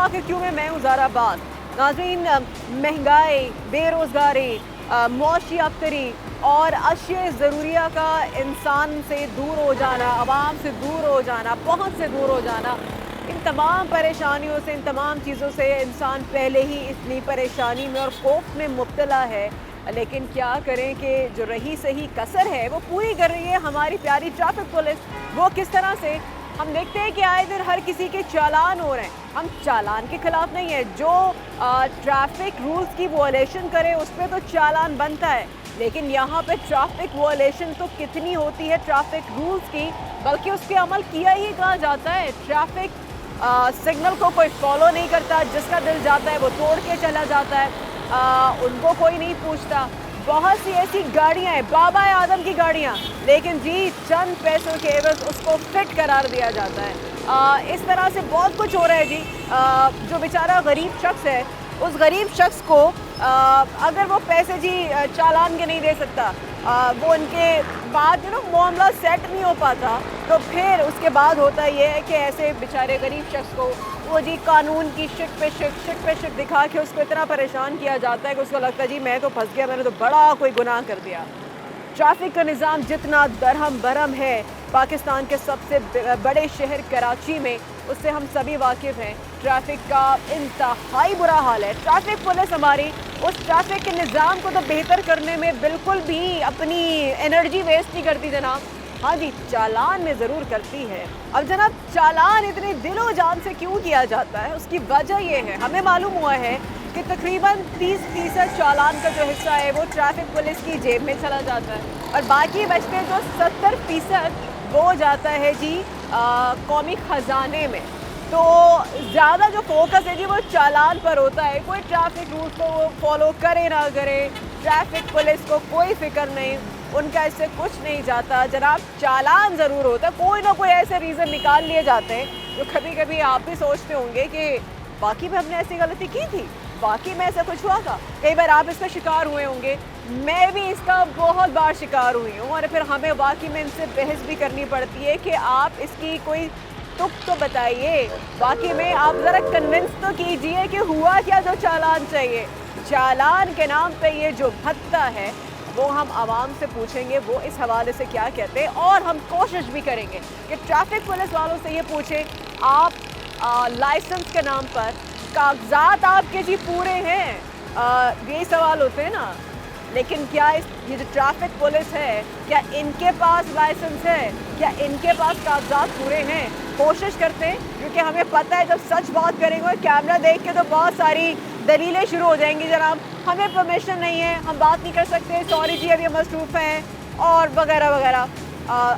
आखिर क्यों मैं हूँ ज़ारा अब्बास। नाज़रीन, महंगाई, बेरोज़गारी, मौशी अफ्तरी और अशिया ज़रूरिया का इंसान से दूर हो जाना, आवाम से दूर हो जाना, पहुँच से दूर हो जाना, इन तमाम परेशानियों से, इन तमाम चीज़ों से इंसान पहले ही इतनी परेशानी में और खौफ में मुब्तला है। लेकिन क्या करें कि जो रही सही कसर है वो पूरी कर रही है हमारी प्यारी ट्रैफिक पुलिस। वो किस तरह से हम देखते हैं कि आए दिन हर किसी के चालान हो रहे हैं। हम चालान के खिलाफ नहीं है, जो ट्रैफिक रूल्स की वॉयलेशन करे उस पर तो चालान बनता है, लेकिन यहाँ पे ट्रैफिक वॉयलेशन तो कितनी होती है ट्रैफिक रूल्स की, बल्कि उस पर अमल किया ही कहा जाता है। ट्रैफिक सिग्नल को कोई फॉलो नहीं करता, जिसका दिल जाता है वो तोड़ के चला जाता है, उनको कोई नहीं पूछता। बहुत सी ऐसी गाड़ियाँ हैं, बाबा आदम की गाड़ियाँ, लेकिन जी चंद पैसों के एवज उसको फिट करार दिया जाता है। इस तरह से बहुत कुछ हो रहा है जी। जो बेचारा गरीब शख्स है, उस गरीब शख्स को अगर वो पैसे जी चालान के नहीं दे सकता, वो उनके बाद मामला सेट नहीं हो पाता, तो फिर उसके बाद होता ये है कि ऐसे बेचारे गरीब शख्स को वो जी कानून की शिक पे शिक दिखा के उसको इतना परेशान किया जाता है कि उसको लगता है जी मैं तो फंस गया, मैंने तो बड़ा कोई गुनाह कर दिया। ट्रैफिक का निज़ाम जितना दरहम बरहम है पाकिस्तान के सबसे बड़े शहर कराची में, उससे हम सभी वाकिफ़ हैं। ट्रैफिक का इंतहाई बुरा हाल है। ट्रैफिक पुलिस हमारी उस ट्रैफिक के निज़ाम को तो बेहतर करने में बिल्कुल भी अपनी एनर्जी वेस्ट नहीं करती जनाब। हाँ जी, चालान में ज़रूर करती है। अब जनाब, चालान इतने दिलो जान से क्यों किया जाता है, उसकी वजह ये है, हमें मालूम हुआ है कि तकरीबन 30% चालान का जो हिस्सा है वो ट्रैफिक पुलिस की जेब में चला जाता है, और बाकी बचते जो 70% वो जाता है जी कौमी ख़जाने में। तो ज़्यादा जो फोकस है जी वो चालान पर होता है। कोई ट्रैफिक रूल्स को वो फॉलो करे ना करे, ट्रैफिक पुलिस को कोई फिक्र नहीं, उनका इससे कुछ नहीं जाता। जनाब, चालान ज़रूर होता है, कोई ना कोई ऐसे रीज़न निकाल लिए जाते हैं जो कभी कभी आप भी सोचते होंगे कि बाकी में हमने ऐसी गलती की थी, बाकी में ऐसा कुछ हुआ था। कई बार आप इसका शिकार हुए होंगे, मैं भी इसका बहुत बार शिकार हुई हूँ, और फिर हमें वाकई में इनसे बहस भी करनी पड़ती है कि आप इसकी कोई तुक तो बताइए, बाकी में आप ज़रा कन्विंस तो कीजिए कि हुआ क्या जो चालान चाहिए। चालान के नाम पे ये जो भत्ता है वो हम आवाम से पूछेंगे वो इस हवाले से क्या कहते हैं, और हम कोशिश भी करेंगे कि ट्रैफिक पुलिस वालों से ये पूछें, आप लाइसेंस के नाम पर कागजात आपके जी पूरे हैं? यही सवाल होते हैं ना। लेकिन क्या ये जो ट्रैफिक पुलिस है, क्या इनके पास लाइसेंस है, क्या इनके पास कागजात पूरे हैं? कोशिश करते हैं, क्योंकि हमें पता है जब सच बात करेंगे और कैमरा देख के तो बहुत सारी दलीलें शुरू हो जाएंगी। जनाब, हमें परमिशन नहीं है, हम बात नहीं कर सकते, सॉरी जी अभी हम मसरूफ़ हैं, और वगैरह वगैरह।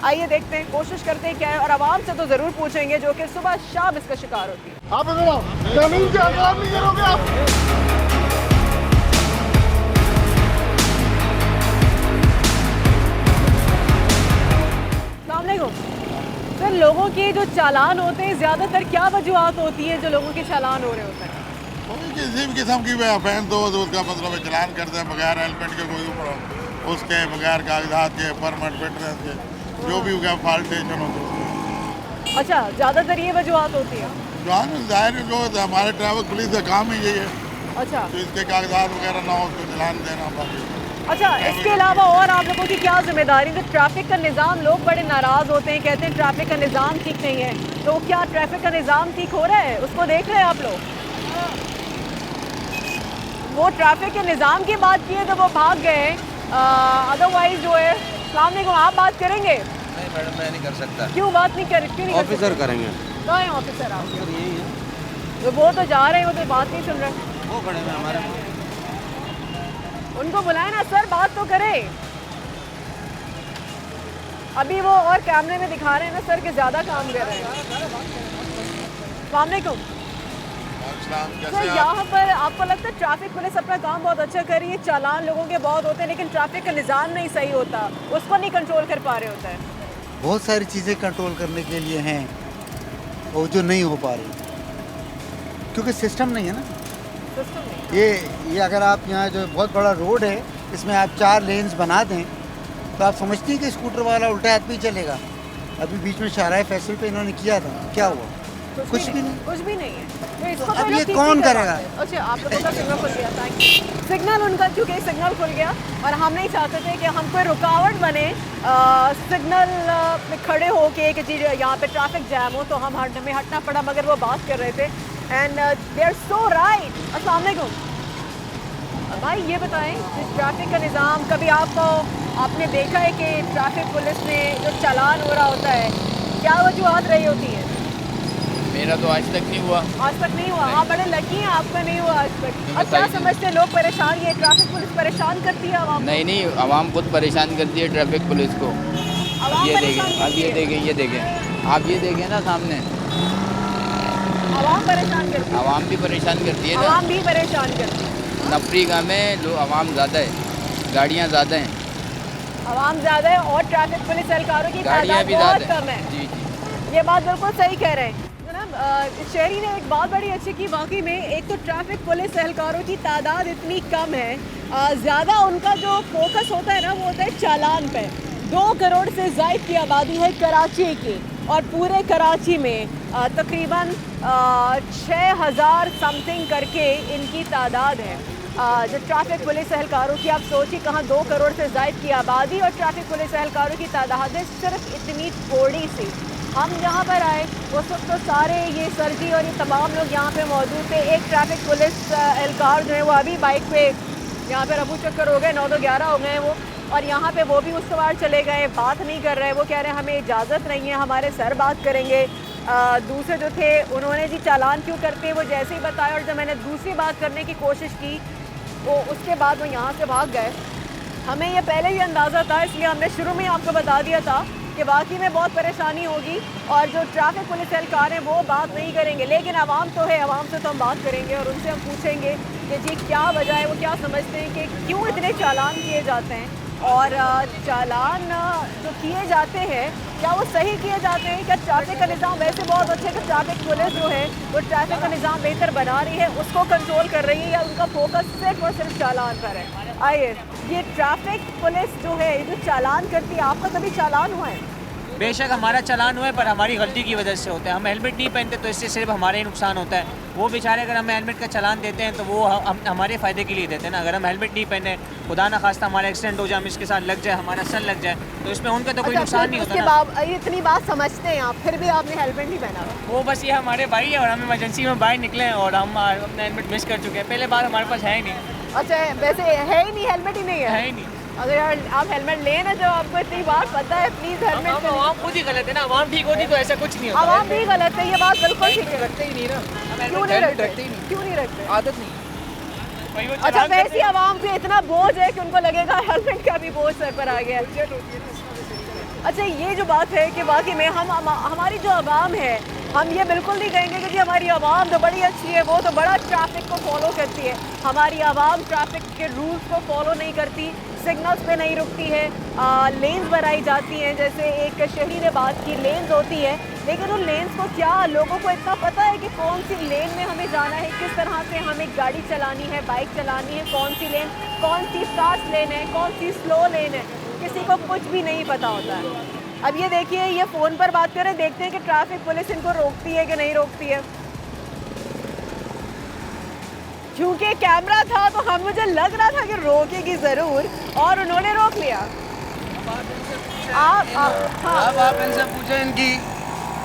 आइए देखते हैं, कोशिश करते हैं क्या है, और आवाम से तो ज़रूर पूछेंगे जो कि सुबह शाम इसका शिकार होती है। आप ज़मीन के हक़दार नहीं करोगे आप। सर, लोगों के जो चालान होते हैं ज़्यादातर क्या वजूहत होती है जो लोगों के चालान हो रहे होते हैं? किसी भी किस्म की फैन तो उसका मतलब है चलान करते हैं बगैर हेलमेट के, कोई उसके बगैर कागजात के, परमिट फिटनेस के, जो भी उसका फाल्टेशन होता है। अच्छा, ज़्यादातर ये वजूहत होती है। जाहिर जो हमारे ट्रैफिक पुलिस का काम ही यही है। अच्छा, तो इसके कागजात वगैरह ना हो उसको चलान देना। बाकी अच्छा, इसके अलावा और आप लोगों की क्या जिम्मेदारी? तो ट्रैफिक का निज़ाम, लोग बड़े नाराज़ होते हैं, कहते हैं ट्रैफिक का निज़ाम ठीक नहीं है, तो क्या ट्रैफिक का निज़ाम ठीक हो रहा है? उसको देख रहे हैं आप लोग? वो ट्रैफिक के निज़ाम की बात की है तो वो भाग गए, अदरवाइज जो है। अस्सलाम वालेकुम, आप बात करेंगे? नहीं मैडम, मैं नहीं कर सकता। क्यों बात नहीं कर? क्यों नहीं कर सकते? ऑफिसर करेंगे। कहाँ है ऑफिसर आप? यही है, तो वो तो जा रहे हैं, वो तो बात नहीं सुन रहे। वो खड़े हैं हमारे। उनको बुलाए ना सर, बात तो करें। अभी वो और कैमरे में दिखा रहे हैं ना सर कि ज़्यादा काम कर रहे हैं। अस्सलाम वालेकुम सर, यहाँ पर आपको लगता है ट्रैफिक पुलिस अपना काम बहुत अच्छा कर रही है? चालान लोगों के बहुत होते हैं, लेकिन ट्रैफिक का निज़ाम नहीं सही होता, उसको नहीं कंट्रोल कर पा रहे होता है। बहुत सारी चीज़ें कंट्रोल करने के लिए हैं और जो नहीं हो पा रही, क्योंकि सिस्टम नहीं है ना। सिस्टम नहीं। ये अगर आप यहाँ जो बहुत बड़ा रोड है, इसमें आप 4 लेन्स बना दें तो आप समझती हैं कि स्कूटर वाला उल्टा हाथ पे ही चलेगा। अभी बीच में शाहराह फैसल पे इन्होंने किया था, क्या हुआ? कुछ भी नहीं। कुछ भी नहीं है। तो इसको अब तो ये लोग ठीक कौन नहीं करेगा? करवाते। अच्छा, आप लोगों का सिग्नल खुल गया, थैंक यू। सिग्नल उनका, क्योंकि सिग्नल खुल गया और हम नहीं चाहते थे कि हम कोई रुकावट बने सिग्नल में खड़े होके कि जी यहाँ पे ट्रैफिक जैम हो, तो हमें हटना पड़ा, मगर वो बात कर रहे थे and they are so right. अस्सलाम वालेकुम भाई, ये बताएं कि ट्रैफिक का निज़ाम कभी आपने देखा है कि ट्रैफिक पुलिस में जो चालान हो रहा होता है, क्या वजूहत रही होती है? मेरा तो आज तक नहीं हुआ। आज तक नहीं हुआ? हाँ, बड़े लकी हैं, आपका नहीं हुआ आज तक। अब क्या बताइए। समझते हैं लोग परेशान, ये ट्रैफिक पुलिस परेशान करती है आवाम को? नहीं नहीं, आवाम खुद परेशान करती है ट्रैफिक पुलिस को। आवाम ये परेशान देखें, अब करती ये है? देखें, ये देखें, आप ये देखें ना सामने, आवाम परेशान करती है? आवाम भी परेशान करती है ना। आवाम भी परेशान करती है। अफ्रीका में लोग आवाम ज़्यादा है, गाड़ियाँ ज़्यादा हैं, आवाम ज़्यादा है और ट्रैफिक पुलिस एहलकारों की गाड़ियाँ तादाद भी बहुत ज़्यादा कम है। हैं। जी जी, ये बात बिल्कुल सही कह रहे हैं जनाब। शहरी ने एक बात बड़ी अच्छी की, वाकई में एक तो ट्रैफिक पुलिस एहलकारों की तादाद इतनी कम है, ज़्यादा उनका जो फोकस होता है ना वो होता है चालान पे। 2 करोड़ से ज़ायद की आबादी है कराची की, और पूरे कराची में तकरीबन 6000 समथिंग करके इनकी तादाद है। जो ट्रैफिक पुलिस एहलकारों की, आप सोचिए कहाँ 2 करोड़ से ज़ायद की आबादी और ट्रैफिक पुलिस एहलकारों की तादाद है सिर्फ इतनी थोड़ी सी। हम यहाँ पर आए उस वक्त तो सारे ये सर जी और ये तमाम लोग यहाँ पे मौजूद थे। एक ट्रैफिक पुलिस एहलकार जो है वो अभी बाइक पे यहाँ पे रफू चक्कर हो गए, 9 तो 11 हो गए हैं वो, और यहाँ पे वो भी उस सवार चले गए, बात नहीं कर रहे। वो कह रहे हैं हमें इजाज़त नहीं है, हमारे सर बात करेंगे। दूसरे जो थे उन्होंने जी चालान क्यों करते हैं वो जैसे ही बताया, और जब मैंने दूसरी बात करने की कोशिश की वो उसके बाद वो यहाँ से भाग गए। हमें ये पहले ही अंदाज़ा था, इसलिए हमने शुरू में ही आपको बता दिया था कि वाकई में बहुत परेशानी होगी और जो ट्रैफिक पुलिस एहलकार हैं वो बात नहीं करेंगे, लेकिन आवाम तो है, आवाम से तो हम बात करेंगे और उनसे हम पूछेंगे कि जी क्या वजह है, वो क्या समझते हैं कि क्यों इतने चालान किए जाते हैं, और चालान जो किए जाते हैं क्या वो सही किए जाते हैं? क्या ट्रैफिक का निज़ाम वैसे बहुत अच्छा है कि ट्रैफिक पुलिस जो है वो ट्रैफिक का निज़ाम बेहतर बना रही है, उसको कंट्रोल कर रही है, या उनका फोकस सिर्फ और सिर्फ चालान पर है? आइए, ये ट्रैफिक पुलिस जो है जो चालान करती है, आपका कभी चालान हुआ है? बेशक हमारा चालान हुआ है, पर हमारी गलती की वजह से होता है। हम हेलमेट नहीं पहनते तो इससे सिर्फ हमारा ही नुकसान होता है। वो बेचारे अगर हमें हेलमेट का चालान देते हैं तो वो हमारे फ़ायदे के लिए देते हैं ना। अगर हम हेलमेट नहीं पहने, खुदा ना खास्ता हमारा एक्सीडेंट हो जाए, हम इसके साथ लग जाए, हमारा सर लग जाए, तो इसमें उनका तो कोई नुकसान नहीं होता ना। इतनी बात समझते हैं आप, फिर भी आपने हेलमेट नहीं पहना हुआ? वो बस ये हमारे भाई है और हम इमरजेंसी में बाहर निकले हैं और हम अपना हेलमेट मिस कर चुके हैं। पहले बार हमारे पास है ही नहीं। अच्छा, वैसे है ही नहीं, हेलमेट ही नहीं है ही नहीं। अगर यार आप हेलमेट लें ना, जब आपको इतनी बात पता है, प्लीज़ हेलमेट। आवाम खुद ही गलत है ना, आवाम ठीक होती तो ऐसा कुछ नहीं होता। आवाम भी गलत है, ये बात बिल्कुल ठीक है। रखते ही नहीं ना, क्यों नहीं रखते? क्यों नहीं रखते? आदत नहीं। अच्छा, वैसी आवाम पे इतना बोझ है कि उनको लगेगा हेलमेट का भी बोझ सर पर आ गया। अच्छा, ये जो बात है कि वाकई में हमारी जो आवाम है, हम ये बिल्कुल नहीं कहेंगे कि जी हमारी आवाम तो बड़ी अच्छी है, वो तो बड़ा ट्रैफिक को फॉलो करती है। हमारी आवाम ट्रैफिक के रूल्स को फॉलो नहीं करती, सिग्नल्स पे नहीं रुकती है, लेन्स बनाई जाती हैं, जैसे एक शहरी ने बात की, लेन्स होती है, लेकिन उन लेन्स को क्या लोगों को इतना पता है कि कौन सी लेन में हमें जाना है, किस तरह से हमें गाड़ी चलानी है, बाइक चलानी है, कौन सी लेन, कौन सी फास्ट लेन है, कौन सी स्लो लेन है, किसी को कुछ भी नहीं पता होता है। अब ये देखिए, ये फ़ोन पर बात करें, देखते हैं कि ट्रैफिक पुलिस इनको रोकती है कि नहीं रोकती है। क्योंकि कैमरा था तो हम मुझे लग रहा था कि रोकेगी ज़रूर, और उन्होंने रोक लिया। हाँ, अब आप इनसे पूछें इनकी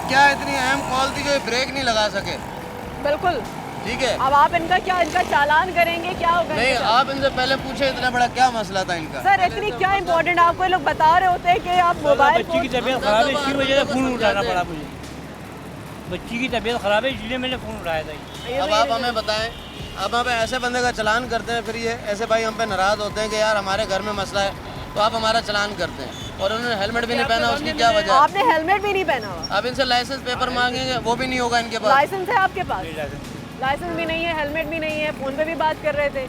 क्या इतनी अहम कॉल थी जो ब्रेक नहीं लगा सके। बिल्कुल ठीक है, अब आप इनका चालान करेंगे, क्या होगा? नहीं आप इनसे पहले पूछे इतना बड़ा क्या मसला था इनका। सर इतनी क्या इम्पोर्टेंट, आपको लोग बता रहे होते हैं कि आप मोबाइल बच्ची की तबीयत ख़राब है, इसकी वजह से फ़ोन उठाना पड़ा मुझे। बच्ची की तबीयत ख़राब है इसलिए मैंने फ़ोन उठाया था। अब आप हमें बताएं, अब हम ऐसे बंदे का चालान करते हैं, फिर ये ऐसे भाई हम पे नाराज़ होते हैं कि यार हमारे घर में मसला है, तो आप हमारा चालान करते हैं और उन्होंने हेलमेट भी नहीं पहना, उसकी क्या वजह? आपने हेलमेट भी नहीं पहना हुआ। अब इनसे लाइसेंस पेपर मांगेंगे, वो भी नहीं होगा इनके पास। लाइसेंस है आपके पास? लाइसेंस भी नहीं है, हेलमेट भी नहीं है, फ़ोन पे भी बात कर रहे थे,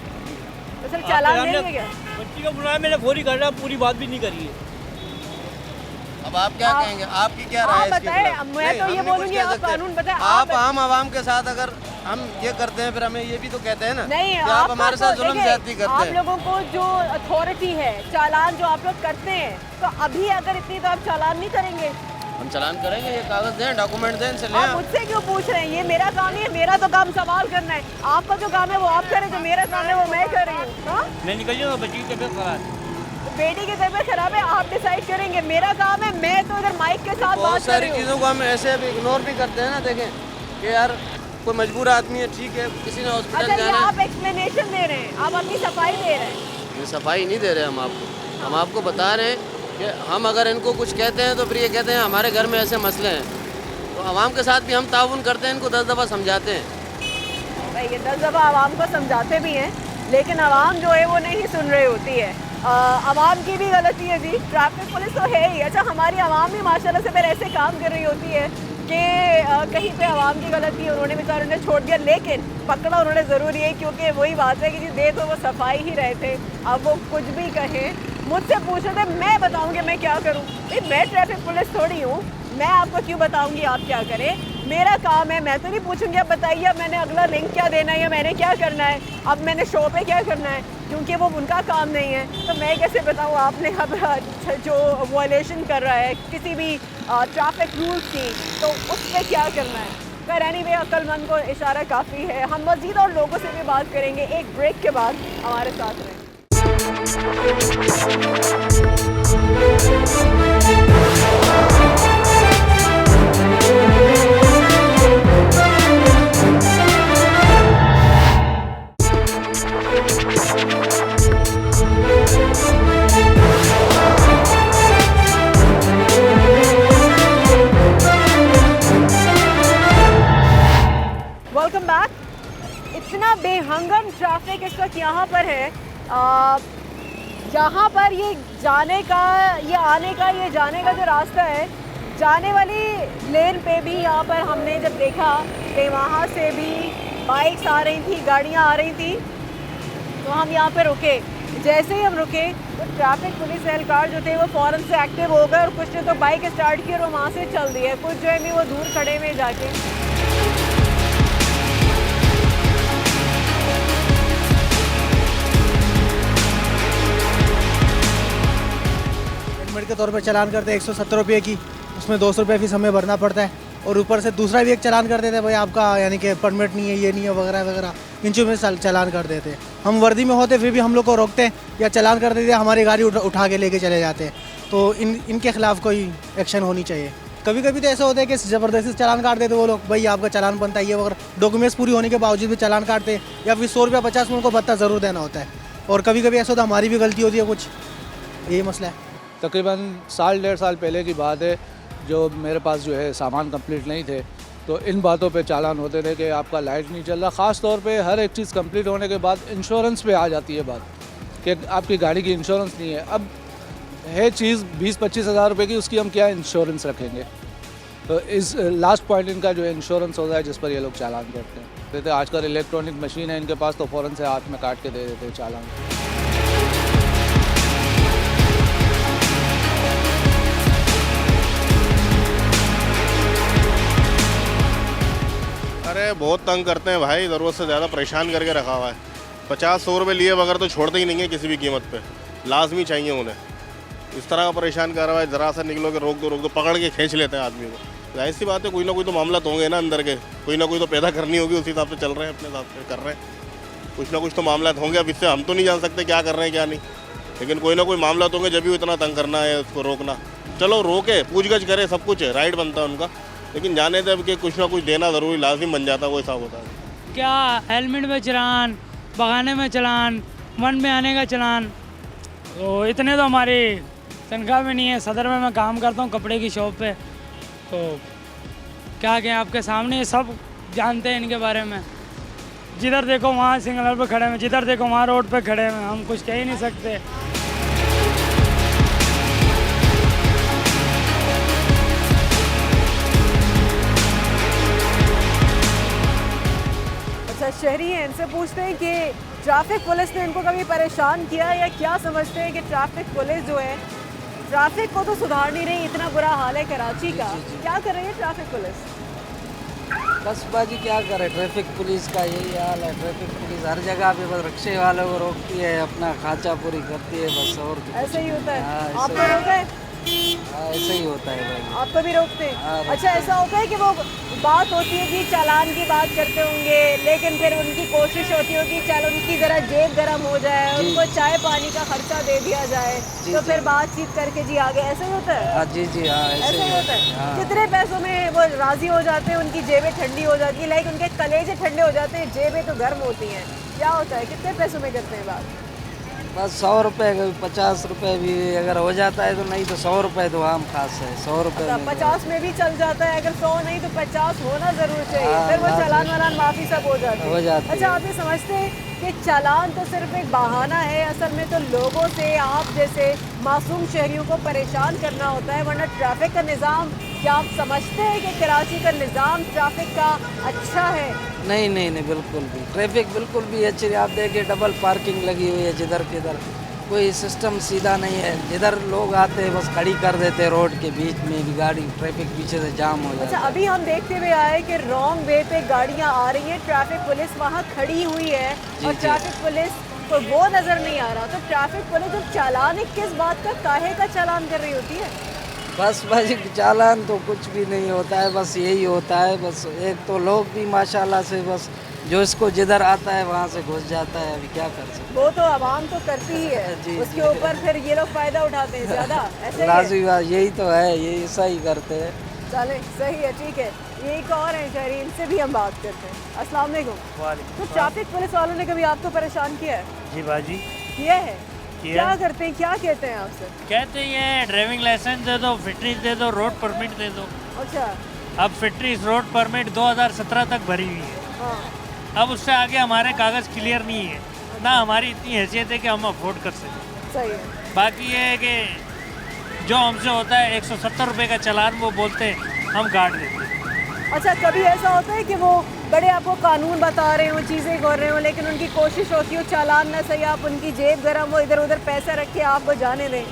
तो सर चालान देंगे क्या? बच्ची को बुलाया, मैंने फोन ही कर रहा, पूरी बात भी नहीं करी है। अब आप क्या कहेंगे, आपकी क्या राय है इसके बताएं, खिलाफ? मैं नहीं, तो हम ये नहीं कुछ बोलूंगी, कह आप सकते। कानून बताएं। आप आम आवाम के साथ अगर हम ये करते हैं फिर हमें ये भी तो कहते हैं ना नहीं, कि आप हमारे साथ जुल्म देखिए, ज्यादती करते आप हैं। लोगों को जो अथॉरिटी है, चालान जो आप लोग करते हैं, तो अभी अगर इतनी तो आप चालान नहीं करेंगे, हम चालान करेंगे, ये कागज़ दें, डॉक्यूमेंट दें, इनसे लें आप आप। मुझसे क्यों पूछ रहे हैं? ये मेरा काम नहीं है, मेरा तो काम सवाल करना है। आपका जो काम है वो आप करें, जो मेरा काम है वो मैं कर रही हूँ। हाँ? मैं निकल जाऊँगा, बच्ची की तबीयत खराब है। बेटी की तबीयत खराब है, आप डिसाइड करेंगे। मेरा काम है, मैं तो इधर माइक के साथ बहुत बात कर सारी रही हूँ। चीज़ों को हम ऐसे अभी इग्नोर भी करते हैं ना। देखें कि यार कोई मजबूर आदमी है, ठीक है, किसी ने हॉस्पिटल अच्छा, ये जाना है। आप एक्सप्लेनेशन दे रहे हैं, आप अपनी सफाई दे रहे हैं। ये सफाई नहीं दे रहे हम आपको, हम आपको बता रहे हैं कि हम अगर इनको कुछ कहते हैं तो फिर ये कहते हैं हमारे घर में ऐसे मसले हैं। तो आवाम के साथ भी हम ताउन करते हैं, इनको 10 दफ़ा समझाते हैं। भाई ये 10 दफ़ा आवाम को समझाते भी हैं, लेकिन आवाम जो है वो नहीं सुन रही होती है। आवाम की भी गलती है जी, ट्रैफिक पुलिस तो है ही। अच्छा, हमारी आवाम भी माशाल्लाह से फिर ऐसे काम कर रही होती है कि कहीं पे आवाम की गलती है, उन्होंने बेचारों ने छोड़ दिया, लेकिन पकड़ा उन्होंने ज़रूरी है, क्योंकि वही बात है कि जी दे तो वो सफाई ही रहे थे। अब वो कुछ भी कहें, मुझसे पूछ रहे थे, मैं बताऊँगी मैं क्या करूँ? मैं ट्रैफिक पुलिस थोड़ी हूँ, मैं आपको क्यों बताऊँगी आप क्या करें? मेरा काम है, मैं तो नहीं पूछूंगी अब बताइए अब मैंने अगला लिंक क्या देना है या मैंने क्या करना है, अब मैंने शो पे क्या करना है, क्योंकि वो उनका काम नहीं है। तो मैं कैसे बताऊँ आपने अब जो वॉयलेशन कर रहा है किसी भी ट्रैफिक रूल्स की, तो उस पर क्या करना है? पर एनीवे, अक्लमंद को इशारा काफ़ी है। हम मज़ीद और लोगों से भी बात करेंगे एक ब्रेक के बाद। हमारे साथ रहें। Welcome back. इतना बेहंगम ट्रैफिक इस वक्त यहाँ पर है, यहाँ पर ये जाने का, ये आने का, ये जाने का जो रास्ता है, जाने वाली लेन पे भी यहाँ पर हमने जब देखा कि वहाँ से भी बाइक्स आ रही थी, गाड़ियाँ आ रही थी, तो हम यहाँ पे रुके। जैसे ही हम रुके तो ट्रैफिक पुलिस एहलकार जो थे वो फ़ौरन से एक्टिव हो गए और कुछ ने तो बाइक स्टार्ट की और वो वहाँ से चल दिए, कुछ जो है भी वो दूर खड़े हुए जाके। हेलमेट के तौर पर चालान करते हैं 170 रुपये की, उसमें 200 रुपये फीस हमें भरना पड़ता है, और ऊपर से दूसरा भी एक चालान कर देते हैं, भाई आपका यानी कि परमिट नहीं है, ये नहीं है, वगैरह वगैरह, इन चीज़ों में चालान कर देते हैं। हम वर्दी में होते फिर भी हम लोग को रोकते हैं या चालान कर देते हैं, हमारी गाड़ी उठा के लेके चले जाते हैं। तो इनके खिलाफ़ कोई एक्शन होनी चाहिए। कभी कभी तो ऐसा होता है कि ज़बरदस्ती चालान काट देते वो लोग, भाई आपका चालान बनता है ये वगैरह, डॉक्यूमेंट्स पूरी होने के बावजूद भी चालान काटते हैं, या फिर 100 रुपया 50 में उनको भत्ता ज़रूर देना होता है। और कभी कभी ऐसा होता है हमारी भी गलती होती है कुछ, यही मसला है। तकरीबन साल 1.5 साल पहले की बात है, जो मेरे पास जो है सामान कंप्लीट नहीं थे, तो इन बातों पे चालान होते थे कि आपका लाइट नहीं चल रहा। ख़ास तौर पे हर एक चीज़ कंप्लीट होने के बाद इंश्योरेंस पे आ जाती है बात कि आपकी गाड़ी की इंश्योरेंस नहीं है। अब है चीज़ 20-25 हज़ार रुपये की, उसकी हम क्या इंश्योरेंस रखेंगे? तो इस लास्ट पॉइंट इनका जो है इंश्योरेंस होता है, जिस पर ये लोग चालान करते हैं। कहते आजकल इलेक्ट्रॉनिक मशीन है इनके पास, तो फ़ौरन से हाथ में काट के दे देते हैं चालान। अरे बहुत तंग करते हैं भाई, ज़रूरत से ज़्यादा परेशान करके रखा हुआ है। 50-100 रुपये लिए बगैर तो छोड़ते ही नहीं है किसी भी कीमत पे, लाजमी चाहिए उन्हें। इस तरह का परेशान कर रहा है, ज़रा सा निकलो कि रोक दो, पकड़ के खींच लेते हैं आदमी को। जाहिर सी बात है, कोई ना कोई तो मामला तो होंगे ना अंदर के, कोई ना कोई तो पैदा करनी होगी, उसी हिसाब से चल रहे हैं, अपने हिसाब से कर रहे हैं। कुछ ना कुछ तो मामला होंगे। अब इससे हम तो नहीं जान सकते क्या कर रहे हैं क्या नहीं, लेकिन कोई ना कोई मामला तो होंगे, जब भी इतना तंग करना है उसको रोकना। चलो रोके, पूछगछ करे, सब कुछ है, राइट बनता है उनका, लेकिन जाने दे कि कुछ ना कुछ देना ज़रूरी लाजिम बन जाता है, वो हिसाब होता है। क्या हेलमेट में चलान, बगाने में चलान, वन में आने का चलान, तो इतने तो हमारी तनख्वाह में नहीं है। सदर में मैं काम करता हूँ कपड़े की शॉप पे, तो क्या कहें, आपके सामने सब जानते हैं इनके बारे में। जिधर देखो वहाँ सिग्नल पे खड़े हैं, जिधर देखो वहाँ रोड पे खड़े हैं, हम कुछ कह ही नहीं सकते। अच्छा, शहरी हैं, इनसे पूछते हैं कि ट्रैफिक पुलिस ने इनको कभी परेशान किया, या क्या समझते हैं कि ट्रैफिक पुलिस जो है ट्रैफिक को तो सुधार नहीं रही। इतना बुरा हाल है कराची का, क्या कर रही है ट्रैफिक पुलिस? बस बाजी क्या करे, ट्रैफिक पुलिस का यही हाल है। ट्रैफिक पुलिस हर जगह पे बस रिक्शे वालों को रोकती है, अपना खांचा पूरी करती है, बस। और ऐसे ही होता है, हाँ, आपको रोका है? हाँ, ऐसे ही होता है भाई। आपको भी रोकते हैं? हाँ, अच्छा, ऐसा होता है कि वो बात होती है कि चालान की बात करते होंगे, लेकिन फिर उनकी कोशिश होती होगी चल उनकी ज़रा जेब गर्म हो जाए, जी। उनको चाय पानी का खर्चा दे दिया जाए, जी, तो जी। फिर बातचीत करके जी आगे, ऐसा ही होता है? हाँ जी जी, हाँ ऐसा ही होता है। हाँ। कितने पैसों में वो राजी हो जाते हैं, उनकी जेबें ठंडी हो जाती है, लाइक उनके कलेजे ठंडे हो जाते हैं, जेबें तो गर्म होती हैं। क्या होता है, कितने पैसों में करते हैं बात? बस 100 रुपये, 50 रुपये भी अगर हो जाता है तो, नहीं तो 100 रुपये तो आम खास है। 100 रुपये अच्छा, 50 में भी चल जाता है, अगर 100 नहीं तो 50 होना ज़रूर चाहिए, हाँ, फिर वो लाजमी। चालान वालान माफ़ी सब हो जाती है। हो जाती अच्छा, है। आप ये समझते हैं कि चालान तो सिर्फ एक बहाना है, असल में तो लोगों से आप जैसे मासूम शहरियों को परेशान करना होता है, वरना ट्रैफिक का निज़ाम, क्या आप समझते हैं कि कराची का निज़ाम ट्रैफिक का अच्छा है? नहीं नहीं नहीं, बिल्कुल भी ट्रैफिक बिल्कुल भी अच्छी नहीं। आप देखिए डबल पार्किंग लगी हुई है जिधर किधर, कोई सिस्टम सीधा नहीं है। जिधर लोग आते हैं बस खड़ी कर देते हैं रोड के बीच में भी गाड़ी, ट्रैफिक पीछे से जाम हो जाता अच्छा, है। अभी हम देखते हुए आए कि रॉन्ग वे पे गाड़ियाँ आ रही हैं, ट्रैफिक पुलिस वहाँ खड़ी हुई है जी, और जी। ट्रैफिक पुलिस को वो नज़र नहीं आ रहा, तो ट्रैफिक पुलिस जब चालान है, किस बात का, काहे का चालान कर रही होती है? बस भाई चालान तो कुछ भी नहीं होता है, बस यही होता है। बस एक तो लोग भी माशाल्लाह से बस जो इसको जिधर आता है वहाँ से घुस जाता है। अभी क्या कर सकते वो तो आवाम तो करती ही है, जी, उसके जी। ऊपर फिर ये लोग फ़ायदा उठाते हैं ज़्यादा, ऐसे ही है? लाजमी बात यही तो है, ये ऐसा ही करते हैं। चले, सही है, ठीक है। ये एक और है शहरी, इनसे भी हम बात करते हैं। अस्सलाम वालेकुम। तो ट्रैफिक पुलिस वालों ने कभी आपको परेशान किया है? जी बाजी, किया है? किया। क्या करते हैं, क्या कहते हैं आपसे? कहते हैं ड्राइविंग लाइसेंस दे दो, फिटनेस दे दो, रोड परमिट दे दो। अच्छा, अब फिटनेस रोड परमिट 2017 तक भरी हुई है, हाँ, अब उससे आगे हमारे कागज़ क्लियर नहीं है, ना हमारी इतनी हैसियत है कि हम अफोर्ड कर सकें। सही है। बाकी ये है कि जो हमसे होता है 170 रुपये का चालान वो बोलते हैं, हम काट देते हैं। अच्छा, कभी ऐसा होता है कि वो बड़े आपको कानून बता रहे हो, चीज़ें कर रहे हो, लेकिन उनकी कोशिश होती हो चालान ना सही, आप उनकी जेब गर्म, वो इधर उधर पैसे रख के आपको जाने दें?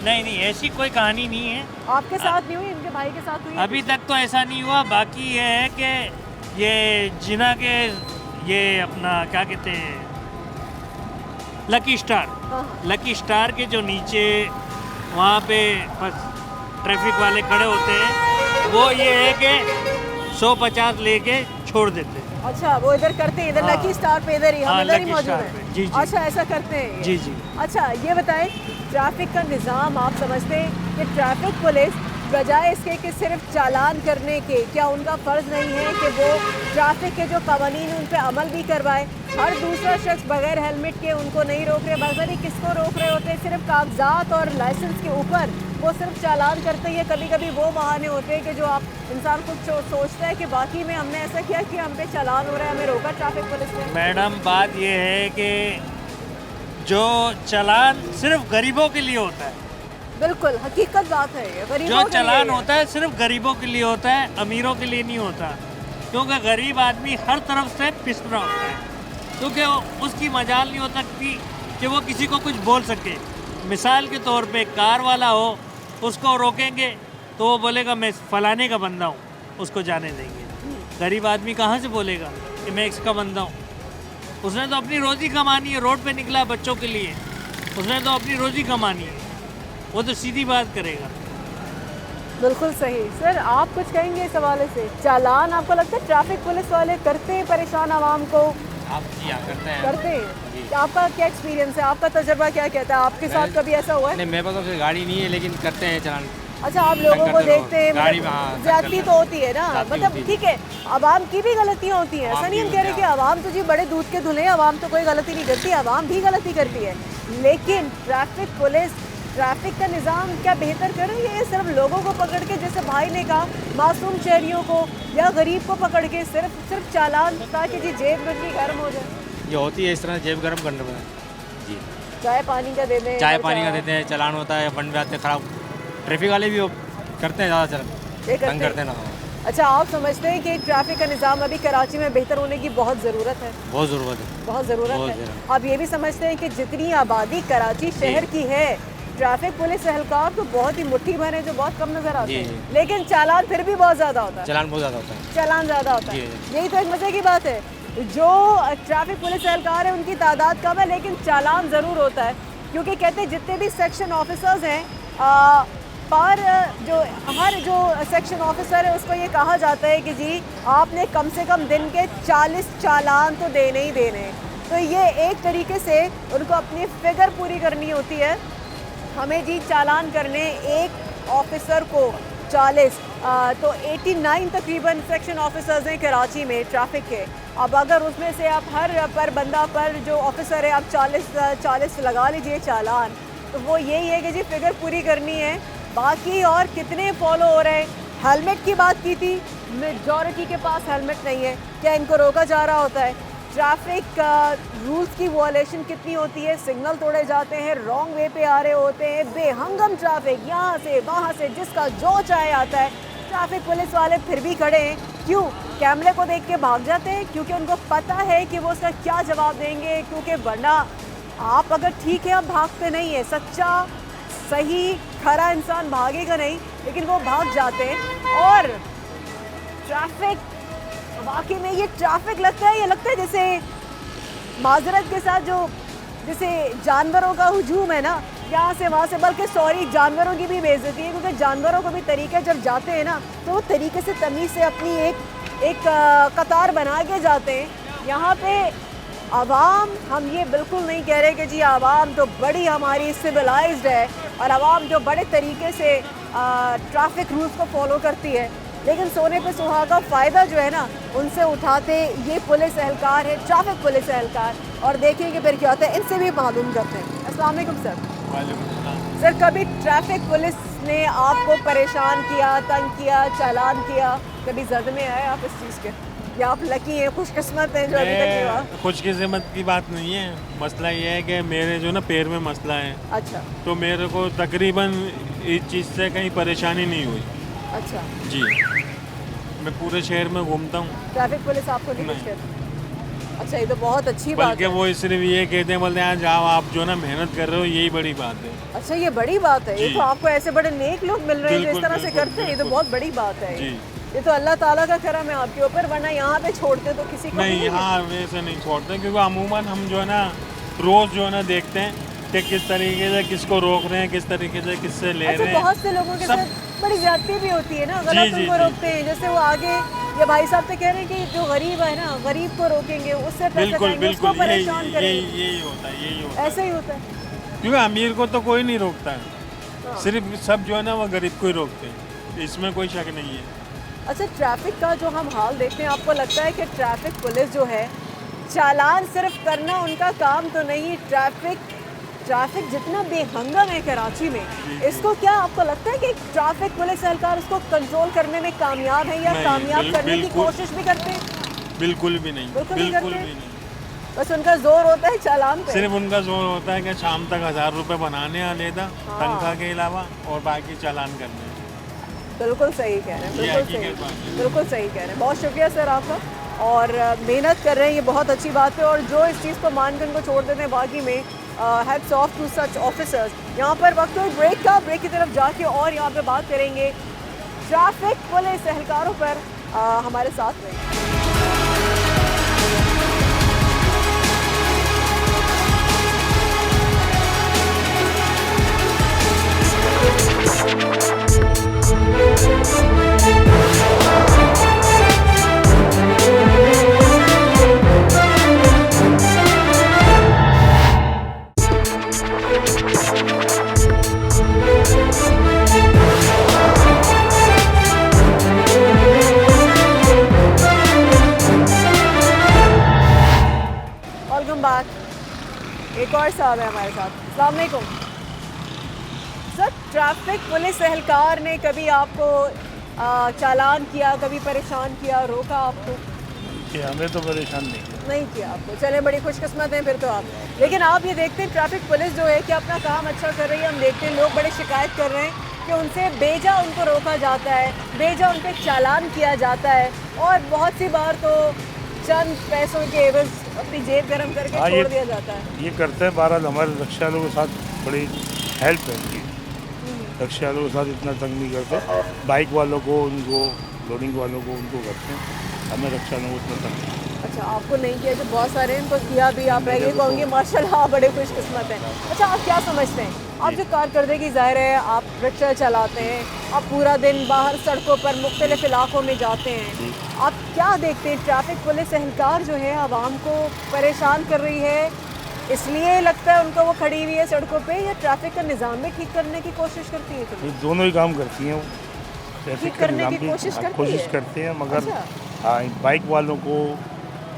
नहीं नहीं, ऐसी कोई कहानी नहीं है, आपके साथ नहीं हुई, इनके भाई के साथ हुई है? अभी तक तो ऐसा नहीं हुआ। बाकी ये है कि ये जिना के ये अपना क्या कहते हैं लकी स्टार, हाँ, लकी स्टार के जो नीचे वहाँ पे बस ट्रैफिक वाले खड़े होते हैं, वो ये है कि 150 लेके छोड़ देते हैं। अच्छा, वो इधर करते हैं, इधर हाँ। लकी स्टार पे इधर ही, हम हाँ, इधर ही लकी मौजूद स्टार हैं। पे, जी, जी। अच्छा, ऐसा करते हैं ये? जी जी। अच्छा, ये बताएं, ट्रैफिक का निज़ाम आप समझते हैं कि ट्रैफिक पुलिस बजाय इसके कि सिर्फ चालान करने के, क्या उनका फ़र्ज़ नहीं है कि वो ट्रैफिक के जो कवानीन हैं उन पर अमल भी करवाए? हर दूसरा शख्स बगैर हेलमेट के उनको नहीं रोक रहे, बगैर किसको रोक रहे होते हैं? सिर्फ कागजात और लाइसेंस के ऊपर वो सिर्फ चालान करते हैं। कभी कभी वो बहाने होते हैं कि जो आप इंसान खुद सोचता है कि बाकी में हमने ऐसा किया कि हम पे चालान हो रहा है, हमें रोका ट्रैफिक पुलिस ने। मैडम, बात ये है कि जो चालान सिर्फ गरीबों के लिए होता है, बिल्कुल हकीकत बात है ये, गरीबों जो के चालान लिए है। होता है सिर्फ गरीबों के लिए होता है, अमीरों के लिए नहीं होता, क्योंकि गरीब आदमी हर तरफ से पिस रहा होता है, क्योंकि उसकी मजाल नहीं हो सकती कि वो किसी को कुछ बोल सके। मिसाल के तौर पे कार वाला हो, उसको रोकेंगे तो वो बोलेगा मैं फलाने का बंदा हूँ, उसको जाने देंगे। गरीब आदमी कहाँ से बोलेगा कि मैं इसका बंदा हूँ? उसने तो अपनी रोज़ी कमानी है, रोड पे निकला बच्चों के लिए, उसने तो अपनी रोज़ी कमानी है, वो तो सीधी बात करेगा। बिल्कुल सही। सर, आप कुछ कहेंगे इस हवाले से? चालान आपको लगता है ट्रैफिक पुलिस वाले करते हैं परेशान आवाम को? आप जी हाँ करते हैं। करते हैं। आपका क्या एक्सपीरियंस है, आपका तजर्बा क्या कहता है, आपके साथ कभी ऐसा हुआ है? नहीं, मेरे पास तो गाड़ी नहीं है, लेकिन करते हैं चालान। अच्छा, आप लोगों को देखते हैं, गाड़ी में, मतलब हाँ, ज्यादती तो होती है ना, ज्यादती मतलब होती है। ठीक है, आवाम की भी गलतियाँ होती हैं, ऐसा नहीं हम कह रहे कि आवाम तो जी बड़े दूध के धुले, आवाम तो कोई गलती नहीं करती, आवाम भी गलती करती है, लेकिन ट्रैफिक पुलिस ट्रैफिक का निज़ाम क्या बेहतर कर रही है? सिर्फ लोगों को पकड़ के, जैसे भाई ने कहा, मासूम शहरियों को या गरीब को पकड़ के सिर्फ चालान, ताकि जी जेब बंदी गर्म हो जाए। ये होती है इस तरह जेब गर्म करने में जी। चाय पानी का दे दें, चाय पानी का देते हैं, चालान होता है, फंड में आते खराब। ट्रैफिक वाले भी करते हैं ज़्यादा ये तंग करते हैं ना। अच्छा, आप समझते हैं कि ट्रैफिक का निज़ाम अभी कराची में बेहतर होने की बहुत ज़रूरत है? बहुत ज़रूरत है, बहुत ज़रूरत बहुत है। ज़रूरत। आप ये भी समझते हैं कि जितनी आबादी कराची शहर की है, ट्रैफिक पुलिस एहलकार तो बहुत ही मुट्ठी भर है, जो बहुत कम नज़र आते हैं, लेकिन चालान फिर भी बहुत ज़्यादा होता है। चालान बहुत ज़्यादा होता है। चालान ज़्यादा होता है, यही तो एक मज़े की बात है। जो ट्रैफिक पुलिस एहलकार है उनकी तादाद कम है, लेकिन चालान ज़रूर होता है, क्योंकि कहते हैं जितने भी सेक्शन ऑफिसर्स हैं पर जो सेक्शन ऑफिसर है उसको ये कहा जाता है कि जी आपने कम से कम दिन के 40 चालान तो देने ही देने हैं। तो ये एक तरीके से उनको अपनी फिगर पूरी करनी होती है। हमें जी चालान करने एक ऑफिसर को 40 तो 89 तकरीबन सेक्शन ऑफिसर्स हैं कराची में ट्रैफिक के। अब अगर उसमें से आप हर पर बंदा पर जो ऑफिसर है आप 40 लगा लीजिए चालान, तो वो यही है कि जी फिगर पूरी करनी है। बाकी और कितने फॉलो हो रहे हैं। हेलमेट की बात की थी, मेजॉरिटी के पास हेलमेट नहीं है, क्या इनको रोका जा रहा होता है? ट्रैफिक रूल्स की वॉलेशन कितनी होती है, सिग्नल तोड़े जाते हैं, रॉन्ग वे पे आ रहे होते हैं, बेहंगम ट्रैफिक यहाँ से वहाँ से जिसका जो चाहे आता है। ट्रैफिक पुलिस वाले फिर भी खड़े हैं, क्यों? कैमरे को देख के भाग जाते हैं क्योंकि उनको पता है कि वो उसका क्या जवाब देंगे, क्योंकि वरना आप अगर ठीक है आप भागते नहीं है, सच्चा सही खरा इंसान भागेगा नहीं, लेकिन वो भाग जाते हैं। और ट्रैफिक वाकई में ये ट्रैफिक लगता है, ये लगता है जैसे माजरत के साथ जो जैसे जानवरों का हुजूम है ना, यहाँ से वहाँ से, बल्कि सॉरी जानवरों की भी बेइज्जती है, क्योंकि जानवरों को भी तरीके जब जाते हैं ना तो वो तरीके से तमीज़ से अपनी एक कतार बना के जाते हैं। यहाँ पे आवाम, हम ये बिल्कुल नहीं कह रहे कि जी आवाम तो बड़ी हमारी सिविलाइज्ड है और आवाम जो बड़े तरीके से ट्रैफिक रूल्स को फॉलो करती है, लेकिन सोने पे सुहागा फ़ायदा जो है ना उनसे उठाते ये पुलिस एहलकार है, ट्रैफिक पुलिस एहलकार। और देखिए कि फिर क्या होता है, इनसे भी मालूम करते हैं। अस्सलाम वालेकुम सर। सर, कभी ट्रैफिक पुलिस ने आपको परेशान किया, तंग किया, चालान किया, कभी जद में आए आप इस चीज़ के, या आप लकी हैं, खुशकिस्मत हैं जो अभी तक नहीं हुआ? खुशकिस्मत की बात नहीं है, मसला ये है कि मेरे जो ना पैर में मसला है। अच्छा। तो मेरे को तकरीबन इस चीज़ से कहीं परेशानी नहीं हुई। अच्छा जी, मैं पूरे शहर में घूमता हूँ, ट्रैफिक पुलिस आपको नहीं कुछ कहती? अच्छा, ये तो बहुत अच्छी बात बल्कि है। वो सिर्फ ये कहते हैं, बोलते हैं जाओ आप जो ना मेहनत कर रहे हो, यही बड़ी बात है। अच्छा, ये बड़ी बात है। ये तो आपको ऐसे बड़े नेक लोग मिल रहे हैं जो इस तरह से करते हैं, ये तो बहुत बड़ी बात है। ये तो अल्लाह ताला का करम है आपके ऊपर, वरना यहाँ पे छोड़ते तो किसी को नहीं, यहाँ वैसे नहीं छोड़ते, क्योंकि अमूमन हम जो है ना रोज़ जो है ना देखते हैं कि किस तरीके से किसको रोक रहे हैं, किस तरीके से किससे ले रहे हैं। बहुत से लोगों के साथ बड़ी ज्यादती भी होती है ना, अगर आप उनको रोकते हैं, जैसे वो आगे ये भाई साहब तो कह रहे हैं कि जो गरीब है ना, गरीब को रोकेंगे, उससे पैसे खाएंगे, उसको परेशान करेंगे। यही होता है, यही होता है, ऐसा ही होता है। क्योंकि अमीर को तो कोई नहीं रोकता है, सिर्फ सब जो है ना वो गरीब को ही रोकते हैं, इसमें कोई शक नहीं है। अच्छा, ट्रैफिक का जो हम हाल देखते हैं, आपको लगता है कि ट्रैफिक पुलिस जो है चालान सिर्फ करना उनका काम तो नहीं, ट्रैफिक जितना बेहंगम है कराची में, इसको क्या आपको लगता है कि ट्रैफिक पुलिस एहलकार उसको कंट्रोल करने में कामयाब है या कामयाब करने की कोशिश भी करते हैं? बिल्कुल भी नहीं, बिल्कुल भी नहीं। बस उनका जोर होता है चालान पे, सिर्फ उनका जोर होता है कि शाम तक 1000 रुपये बनाने आलेदा तनख्वाह के अलावा, और बाकी चालान करने। बिल्कुल सही कह रहे हैं, बिल्कुल सही कह रहे हैं। बहुत शुक्रिया सर आपका, और मेहनत कर रहे हैं, ये बहुत अच्छी बात है। और जो इस चीज़ को मान कर उनको छोड़ देते हैं, बाकी में hats off to such officers. यहाँ पर वक्त हुई ब्रेक का, ब्रेक की तरफ जाके और यहाँ पे बात करेंगे ट्रैफिक पुलिस एहलकारों पर। हमारे साथ रहिए। एक और साहब है हमारे साथ। अस्सलाम वालेकुम सर, ट्रैफिक पुलिस एहलकार ने कभी आपको चालान किया, कभी परेशान किया, रोका आपको? हमें तो परेशान नहीं किया आपको, चले बड़ी खुशकिस्मत हैं फिर तो आप। लेकिन आप ये देखते हैं ट्रैफिक पुलिस जो है कि अपना काम अच्छा कर रही है, हम देखते हैं लोग बड़े शिकायत कर रहे हैं कि उनसे बेजा उनको रोका जाता है, बेजा उन पर चालान किया जाता है, और बहुत सी बार तो चंद पैसों के एवज अपनी जेब गर्म करके छोड़ दिया जाता है। ये करते हैं। बहरहाल हमारे रक्षा वालों के साथ बड़ी हेल्प है उनकी, रक्षा वालों के साथ इतना तंग नहीं करते, बाइक वालों को, उनको लोडिंग वालों को उनको करते हैं, हमें रक्षा वालों को उतना तंग नहीं। अच्छा, आपको नहीं किया, जो बहुत सारे हैं इनको किया भी, आप रह गए, कहूँगी माशाल्लाह बड़े खुशकिस्मत हैं। अच्छा, आप क्या समझते हैं, आप जो कारकर्दगी ज़ाहिर है, आप रिक्शा चलाते हैं, आप पूरा दिन बाहर सड़कों पर मुख्तलिफ इलाकों में जाते हैं, आप क्या देखते हैं ट्रैफिक पुलिस एहलकार जो है आवाम को परेशान कर रही है, इसलिए लगता है उनको वो खड़ी हुई है सड़कों पे, या ट्रैफिक का निज़ाम भी ठीक करने की कोशिश करती है? ये दोनों ही काम करती हैं वो, ट्रैफिक ठीक का करने निज़ाम की भी कोशिश करती कोशिश है? करते हैं, मगर अच्छा। हाँ, बाइक वालों को,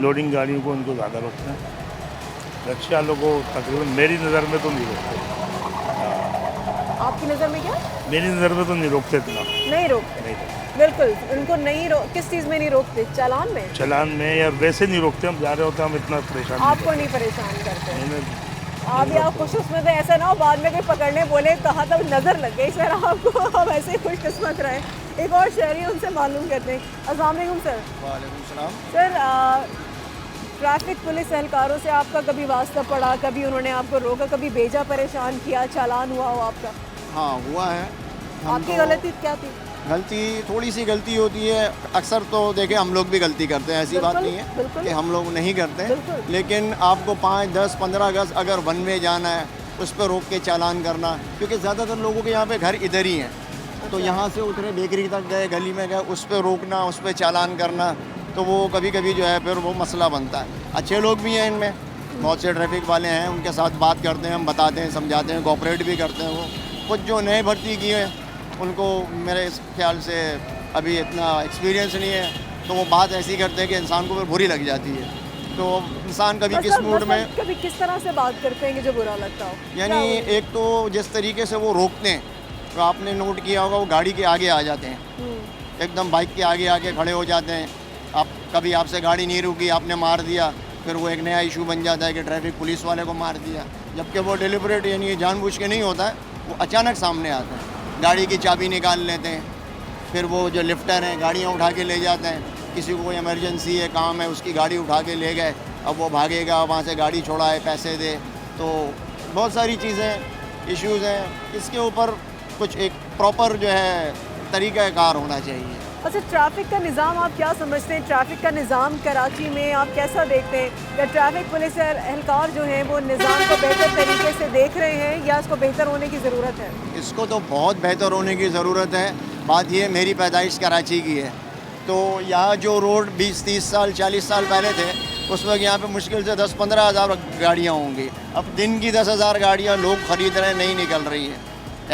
लोडिंग गाड़ियों को उनको ज़्यादा रोकते हैं। रिक्शा वालों को तकरीबन मेरी नज़र में तो नहीं रोकते। आपकी नज़र में क्या? मेरी नज़र में तो नहीं रोकते इतना। नहीं रोकते, नहीं रोकते। बिल्कुल उनको नहीं किस चीज़ में नहीं रोकते? चालान में? चालान में या वैसे नहीं रोकते, हम जा रहे होते हैं, हम इतना परेशान आपको नहीं परेशान करते? नहीं, आप या खुशकिस्मत है, ऐसा ना हो बाद में कोई पकड़ने बोले कहाँ तक नज़र लग गई सर आपको, हम ऐसे ही खुशकिस्मत रहे। एक और शहरी उनसे मालूम करते हैं। अस्सलाम वालेकुम सर। वालेकुम सलाम। सर, ट्रैफिक पुलिस एहलकारों से आपका कभी वास्ता पड़ा, कभी उन्होंने आपको रोका, कभी भेजा, परेशान किया, चालान हुआ हो आपका? हाँ, हुआ है। आपकी गलती क्या थी? गलती थोड़ी सी गलती होती है, अक्सर तो देखे हम लोग भी गलती करते हैं, ऐसी बात नहीं है कि हम लोग नहीं करते, लेकिन आपको 5, 10, 15 गज अगर वन वे जाना है, उस पर रोक के चालान करना, क्योंकि ज़्यादातर लोगों के यहाँ पे घर इधर ही हैं, तो यहाँ से उतरे बेकरी तक गए, गली में गए, उस पर रोकना, उस पर चालान करना, तो वो कभी कभी जो है फिर वो मसला बनता है। अच्छे लोग भी हैं इनमें, बहुत से ट्रैफिक वाले हैं, उनके साथ बात करते हैं, हम बताते हैं, समझाते हैं, कोऑपरेट भी करते हैं। वो कुछ जो नए भर्ती किए हैं उनको मेरे ख्याल से अभी इतना एक्सपीरियंस नहीं है, तो वो बात ऐसी करते हैं कि इंसान को फिर बुरी लग जाती है। तो इंसान कभी किस मूड में, कभी किस तरह से बात करते हैं कि जो बुरा लगता हो? यानी एक तो जिस तरीके से वो रोकते हैं, तो आपने नोट किया होगा, वो गाड़ी के आगे आ जाते हैं, एकदम बाइक के आगे आके खड़े हो जाते हैं। आप कभी आपसे गाड़ी नहीं रुकी, आपने मार दिया, फिर वो एक नया इशू बन जाता है कि ट्रैफिक पुलिस वाले को मार दिया, जबकि वो डिलिबरेट यानी जानबूझ के नहीं होता है, वो अचानक सामने आता है। गाड़ी की चाबी निकाल लेते हैं, फिर वो जो लिफ्टर हैं गाड़ियाँ उठा के ले जाते हैं, किसी को इमरजेंसी है, काम है, उसकी गाड़ी उठा के ले गए, अब वो भागेगा, वहाँ से गाड़ी छोड़ाए, पैसे दे, तो बहुत सारी चीज़ें इश्यूज़ हैं। इसके ऊपर कुछ एक प्रॉपर जो है तरीक़ाकार होना चाहिए। अच्छा, ट्रैफिक का निज़ाम आप क्या समझते हैं? ट्रैफिक का निज़ाम कराची में आप कैसा देखते हैं? या ट्रैफिक पुलिस एहलकार जो हैं वो निज़ाम को बेहतर तरीके से देख रहे हैं, या इसको बेहतर होने की ज़रूरत है? इसको तो बहुत बेहतर होने की ज़रूरत है। बात ये, मेरी पैदाइश कराची की है, तो यहाँ जो रोड 20-30 साल 40 साल पहले थे, उस वक्त यहाँ पे मुश्किल से 10-15 हज़ार गाड़ियाँ होंगी। अब दिन की 10,000 गाड़ियाँ लोग ख़रीद रहे हैं, नहीं निकल रही है,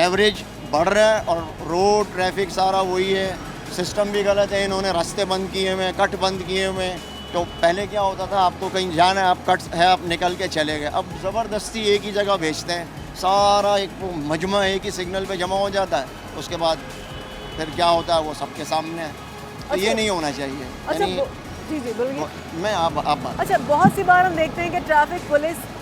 एवरेज बढ़ रहा है, और रोड ट्रैफिक सारा वही है। सिस्टम भी गलत है, इन्होंने रास्ते बंद किए हुए हैं, कट बंद किए हुए हैं। तो पहले क्या होता था, आपको कहीं जाना है, आप कट है, आप निकल के चले गए। अब ज़बरदस्ती एक ही जगह भेजते हैं, सारा एक मजमा एक ही सिग्नल पे जमा हो जाता है, उसके बाद फिर क्या होता है वो सबके सामने है। तो ये नहीं होना चाहिए। अच्छा, जी जी बोलिए। मैं आप अच्छा, बहुत सी बार हम देखते हैं कि ट्रैफिक पुलिस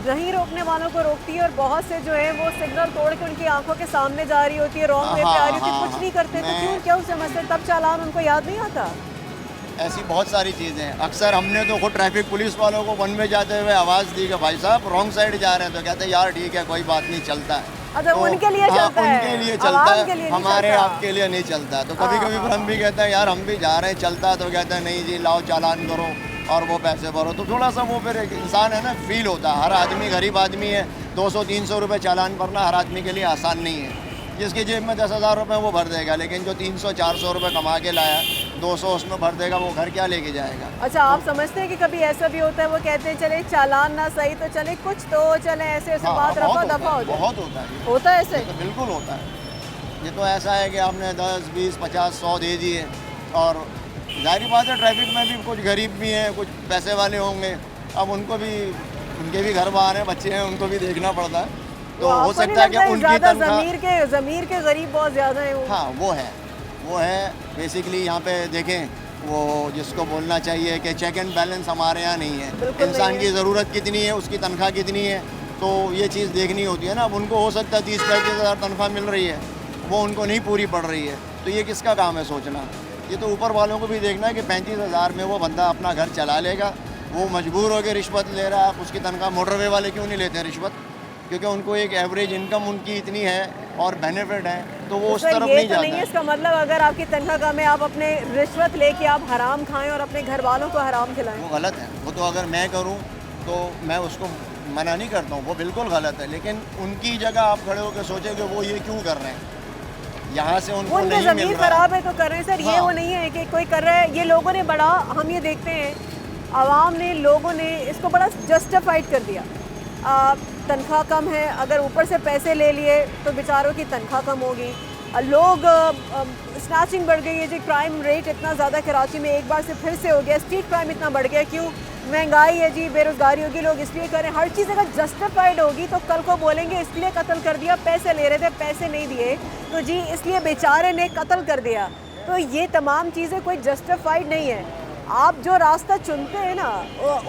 नहीं रोकने वालों को रोकती है, और बहुत से जो है वो सिग्नल तोड़ के उनकी आंखों के सामने जा रही होती है, रॉन्ग वे पे आ रही होती है, कुछ नहीं करते, तो क्यों, क्या समझते? तब चालान उनको याद नहीं आता? ऐसी बहुत सारी चीज़ें हैं। अक्सर हमने तो खुद ट्रैफिक पुलिस वालों को वन में जाते हुए आवाज़ दी कि भाई साहब रॉन्ग साइड जा रहे हैं, तो कहते हैं यार ठीक है, कोई बात नहीं, चलता है। अच्छा, तो उनके लिए चलता है, उनके लिए चलता है, हमारे आपके लिए नहीं चलता। तो कभी कभी हम भी कहते हैं यार हम भी जा रहे हैं, चलता है, तो कहते हैं नहीं जी, लाओ चालान करो और वो पैसे भरो। तो थोड़ा सा वो फिर एक इंसान है ना, फील होता है। हर आदमी गरीब आदमी है, 200-300 रुपये चालान भरना हर आदमी के लिए आसान नहीं है। जिसकी जेब में 10,000 रुपये वो भर देगा, लेकिन जो 300-400 रुपये कमा के लाया, 200 उसमें भर देगा, वो घर क्या लेके जाएगा? अच्छा, आप समझते हैं कि कभी ऐसा भी होता है, वो कहते हैं चले चालान ना सही तो चले कुछ तो चले, ऐसे ऐसे बात रफा दफा हो जाए? बहुत होता है, होता है ऐसे? तो बिल्कुल होता है। ये तो ऐसा है कि आपने 10, 20, 50, 100 दे दिए, और जाहिर बात है ट्रैफिक में भी कुछ गरीब भी हैं, कुछ पैसे वाले होंगे, अब उनको भी, उनके भी घर बाहर हैं, बच्चे हैं, उनको भी देखना पड़ता है। तो हो सकता है कि उनकी तनख्वाह, ज़मीर के गरीब बहुत ज़्यादा है वो। हाँ, वो है बेसिकली। यहाँ पे देखें, वो जिसको बोलना चाहिए कि चेक एंड बैलेंस हमारे यहाँ नहीं है। इंसान की ज़रूरत कितनी है, उसकी तनख्वाह कितनी है, तो ये चीज़ देखनी होती है ना। अब उनको हो सकता है 30-35 हज़ार तनख्वाह मिल रही है, वो उनको नहीं पूरी पड़ रही है, तो ये किसका काम है सोचना? ये तो ऊपर वालों को भी देखना है कि 35 हज़ार में वो बंदा अपना घर चला लेगा। वो मजबूर होकर रिश्वत ले रहा है, आप उसकी तनख्वाह, मोटरवे वाले क्यों नहीं लेते हैं रिश्वत? क्योंकि उनको एक एवरेज इनकम उनकी इतनी है और बेनिफिट है, तो वो उस सर तरफ ये नहीं तो जाता नहीं है है। इसका मतलब अगर आपकी तनख्वाह कम है आप अपने रिश्वत लेके आप हराम खाएं और अपने घर वालों को हराम खिलाएं। वो गलत है। वो तो अगर मैं करूं तो मैं उसको मना नहीं करता हूं, वो बिल्कुल गलत है, लेकिन उनकी जगह आप खड़े होकर सोचें कि वो ये क्यों कर रहे हैं, यहाँ से उनको उनकी नहीं मिल ज़मीर रहा है। खराब है तो कर रहे हैं सर। ये हाँ। वो नहीं है कि कोई कर रहा है, ये लोगों ने बड़ा, हम ये देखते हैं आवाम ने, लोगों ने इसको बड़ा जस्टिफाइड कर दिया। तनख्वाह कम है, अगर ऊपर से पैसे ले लिए तो बेचारों की तनख्वाह कम होगी। लोग स्नैचिंग बढ़ गई है जी, क्राइम रेट इतना ज़्यादा कराची में एक बार से फिर से हो गया, स्ट्रीट क्राइम इतना बढ़ गया, क्यों? महंगाई है जी, बेरोज़गारी होगी, लोग इसलिए करें। हर चीज़ अगर जस्टिफाइड होगी तो कल को बोलेंगे इसलिए कत्ल कर दिया, पैसे ले रहे थे, पैसे नहीं दिए तो जी इसलिए बेचारे ने कत्ल कर दिया। तो ये तमाम चीज़ें कोई जस्टिफाइड नहीं है। आप जो रास्ता चुनते हैं ना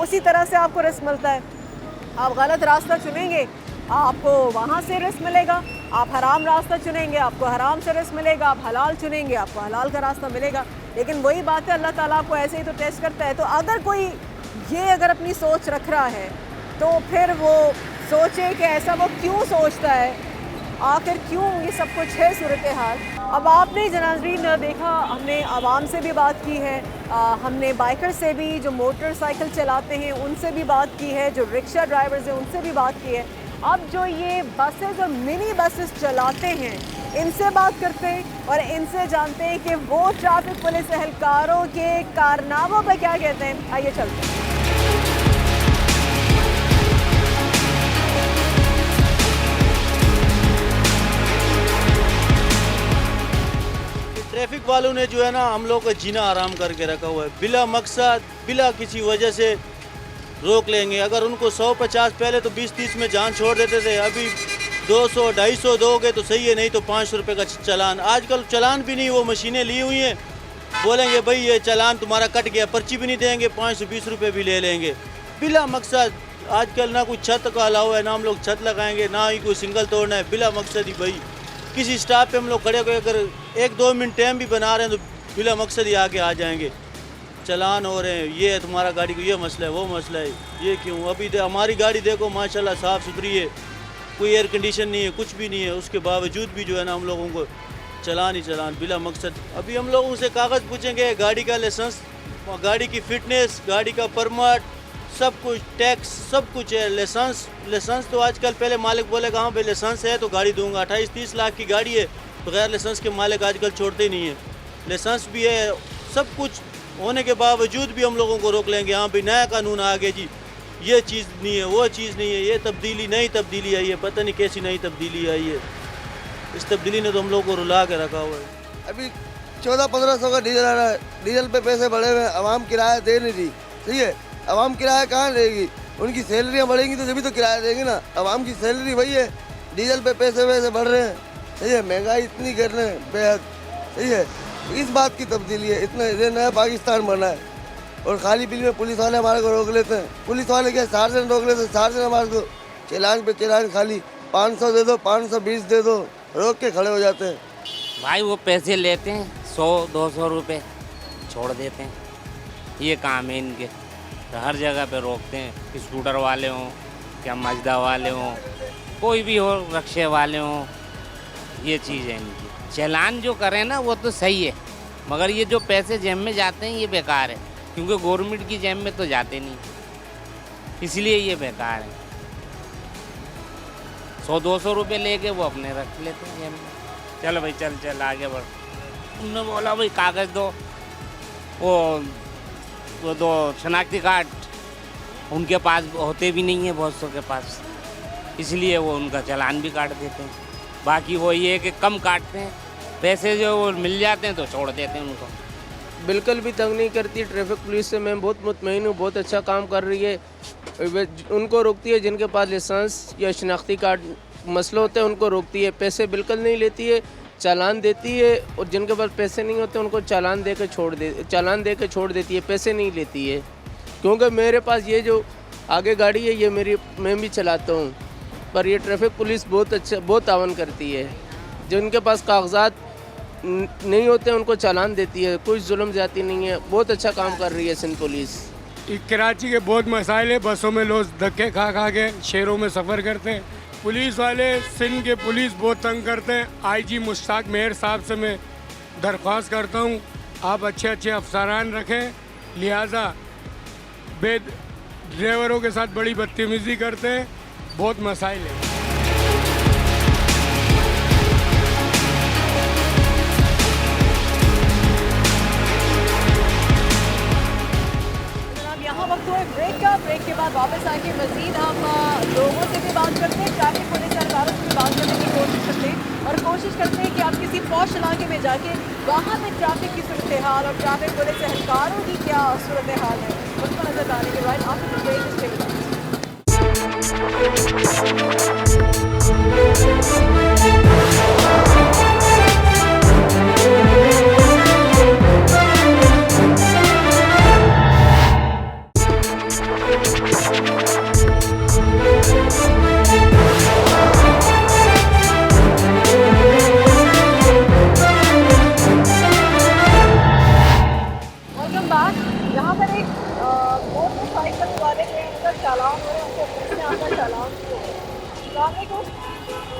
उसी तरह से आपको रिस्क मिलता है। आप गलत रास्ता चुनेंगे आपको वहाँ से रिस्क मिलेगा, आप हराम रास्ता चुनेंगे आपको हराम से रिस्क मिलेगा, आप हलाल चुनेंगे आपको हलाल का रास्ता मिलेगा। लेकिन वही बात है, अल्लाह ताला आपको ऐसे ही तो टेस्ट करता है। तो अगर कोई ये अगर अपनी सोच रख रहा है तो फिर वो सोचे कि ऐसा वो क्यों सोचता है, आखिर क्यों ये सब कुछ है सूरत हाल। अब आपने जनाज़रीन देखा, हमने आवाम से भी बात की है, हमने बाइकर से भी, जो मोटरसाइकिल चलाते हैं उनसे भी बात की है, जो रिक्शा ड्राइवर्स हैं उनसे भी बात की है। अब जो ये बसेस और मिनी बसेस चलाते हैं इनसे बात करते हैं और इनसे जानते हैं कि वो ट्रैफिक पुलिस एहलकारों के कारनामों पर क्या कहते हैं। आइए चलते हैं। ट्रैफिक वालों ने जो है ना हम लोग का जीना आराम करके रखा हुआ है, बिला मकसद बिला किसी वजह से रोक लेंगे। अगर उनको 150 पहले तो 20-30 में जान छोड़ देते थे, अभी 200-250 दोगे तो सही है, नहीं तो 500 रुपये का चालान। आजकल चालान भी नहीं, वो मशीनें ली हुई हैं, बोलेंगे भाई ये चालान तुम्हारा कट गया, पर्ची भी नहीं देंगे, 520 रुपये भी ले लेंगे बिला मकसद। आजकल ना कोई छत का अलावा है, ना हम लोग छत लगाएंगे, ना ही कोई सिंगल तोड़ना है, बिला मकसद ही भाई किसी स्टॉप पे हम लोग खड़े होकर अगर 1-2 मिनट टाइम भी बना रहे हैं तो बिला मकसद ही आके आ जाएंगे, चलान हो रहे हैं, ये है तुम्हारा गाड़ी को ये मसला है, वो मसला है, ये क्यों। अभी हमारी गाड़ी देखो माशाल्लाह साफ़ सुथरी है, कोई एयर कंडीशन नहीं है, कुछ भी नहीं है, उसके बावजूद भी जो है ना हम लोगों को चलान ही चलान बिला मकसद। अभी हम लोगों से कागज़ पूछेंगे, गाड़ी का लाइसेंस, गाड़ी की फ़िटनेस, गाड़ी का परमिट, सब कुछ, टैक्स, सब कुछ है। लाइसेंस तो आजकल, पहले मालिक बोलेगा हाँ भाई लाइसेंस है तो गाड़ी दूंगा, 28-30 लाख की गाड़ी है, बगैर लाइसेंस के मालिक आजकल छोड़ते ही नहीं है। लाइसेंस भी है, सब कुछ होने के बावजूद भी हम लोगों को रोक लेंगे। हाँ भाई नया कानून आ गया जी, ये चीज़ नहीं है, वो चीज़ नहीं है, ये तब्दीली, नई तब्दीली आई है, पता नहीं कैसी नई तब्दीली आई है। इस तब्दीली ने तो हम लोग को रुला के रखा हुआ है। अभी 1400-1500 का डीजल आ रहा है, डीजल पे पैसे बढ़े हुए हैं, आवाम किराया दे नहीं रही, सही है। आवाम किराया कहाँ देगी, उनकी सैलरियाँ बढ़ेंगी तो जभी तो किराया देंगे ना। आवाम की सैलरी वही है, डीजल पे पैसे वैसे बढ़ रहे हैं, सही है। महंगाई इतनी कर रहे हैं बेहद, सही है। इस बात की तब्दीली है, इतना ये नया पाकिस्तान बना है। और खाली बिल में पुलिस वाले हमारे को रोक लेते हैं, पुलिस वाले क्या 4 जन रोक लेते हैं, 4 जन हमारे को चलान पे चलान, खाली 500 दे दो, 520 दे दो, रोक के खड़े हो जाते हैं। भाई वो पैसे लेते हैं 100-200 रुपये छोड़ देते हैं, ये काम है इनके। तो हर जगह पे रोकते हैं, स्कूटर वाले हों या मजदा वाले हों, कोई भी हो, रक्शे वाले हों, ये चीज़ है इनकी। चालान जो करें ना वो तो सही है, मगर ये जो पैसे जेब में जाते हैं ये बेकार है, क्योंकि गवर्नमेंट की जेब में तो जाते नहीं, इसलिए ये बेकार है। 100-200 रुपये लेके वो अपने रख लेते हैं जेब में। चलो भाई चल आगे बढ़। उन्होंने बोला भाई कागज़ दो, वो दो शनाख्ती कार्ड, उनके पास होते भी नहीं है बहुत सौ के पास, इसलिए वो उनका चालान भी काट देते हैं। बाकी वो ये कि कम काटते हैं पैसे, जो वो मिल जाते हैं तो छोड़ देते हैं उनको। बिल्कुल भी तंग नहीं करती ट्रैफिक पुलिस से, मैं बहुत मुतमईन हूँ, बहुत अच्छा काम कर रही है। उनको रोकती है जिनके पास लाइसेंस या शनाख्ती कार्ड मसले होते हैं, उनको रोकती है, पैसे बिल्कुल नहीं लेती है, चालान देती है। और जिनके पास पैसे नहीं होते उनको चालान दे के छोड़ देती है, पैसे नहीं लेती है। क्योंकि मेरे पास ये जो आगे गाड़ी है ये मैं भी चलाता हूँ, पर ये ट्रैफिक पुलिस बहुत तावन करती है। जिनके पास कागजात नहीं होते उनको चालान देती है, कोई जुल्म ज़्यादती नहीं है, बहुत अच्छा काम कर रही है सिंध पुलिस। कराची के बहुत मसाइल है। बसों में लोग धक्के खा खा के शहरों में सफ़र करते हैं। पुलिस वाले, सिंध के पुलिस बहुत तंग करते हैं। आईजी मुश्ताक मेहर साहब से मैं दरख्वास्त करता हूँ, आप अच्छे अच्छे अफसरान रखें। लिहाजा ड्राइवरों के साथ बड़ी बदतमीज़ी करते हैं, बहुत मसाइल है। ब्रेक के बाद वापस आके मज़ीद हम लोगों से भी बात करते हैं, ट्रैफिक पुलिस सरकारों से भी बात करने की कोशिश करते हैं और कोशिश करते हैं कि आप किसी पॉश इलाके में जाके वहाँ पे ट्रैफिक की सूरत हाल और ट्रैफिक पुलिस एहलकारों की क्या सूरत हाल है उसको नजर डालने के बाद आपको ब्रेक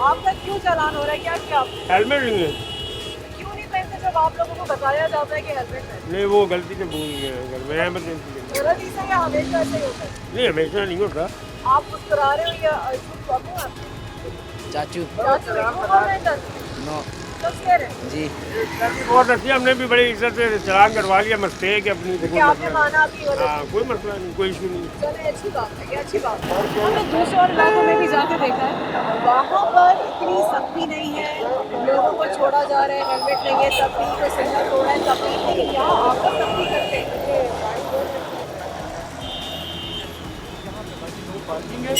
आपका क्यों चालान हो रहा है? क्या क्या हेलमेट नहीं है। क्यों नहीं पहनते जब आप लोगों को बताया जाता है कि हेलमेट पहने? नहीं, वो गलती से भूल गए घर में, इमरजेंसी के गलती से या हमेशा ऐसे ही होता है? नहीं, हमेशा नहीं होता। आप मुस्कुरा रहे हो या झूठ बोल रहे हो? चाचू चाचू झूठ बोल रहे हैं चाचू? नो जी बहुत अच्छी, हमने भी बड़ी इज्जत से चलान करवा लिया। मिस्टेक है अपनी, कि आपने माना आपकी वजह हाँ, कोई मसला नहीं, कोई इशू नहीं। चले, अच्छी बात है, ये अच्छी बात है। हमने दूसरे और इलाकों में भी जाके देखा है, वहाँ पर इतनी सख्ती नहीं है, लोगों को छोड़ा जा रहा है, हेलमेट नहीं है तब भी, कोई सिग्नल तोड़ा है तब भी, लेकिन यहाँ आपका सख्ती करते हैं। पार्किंग है,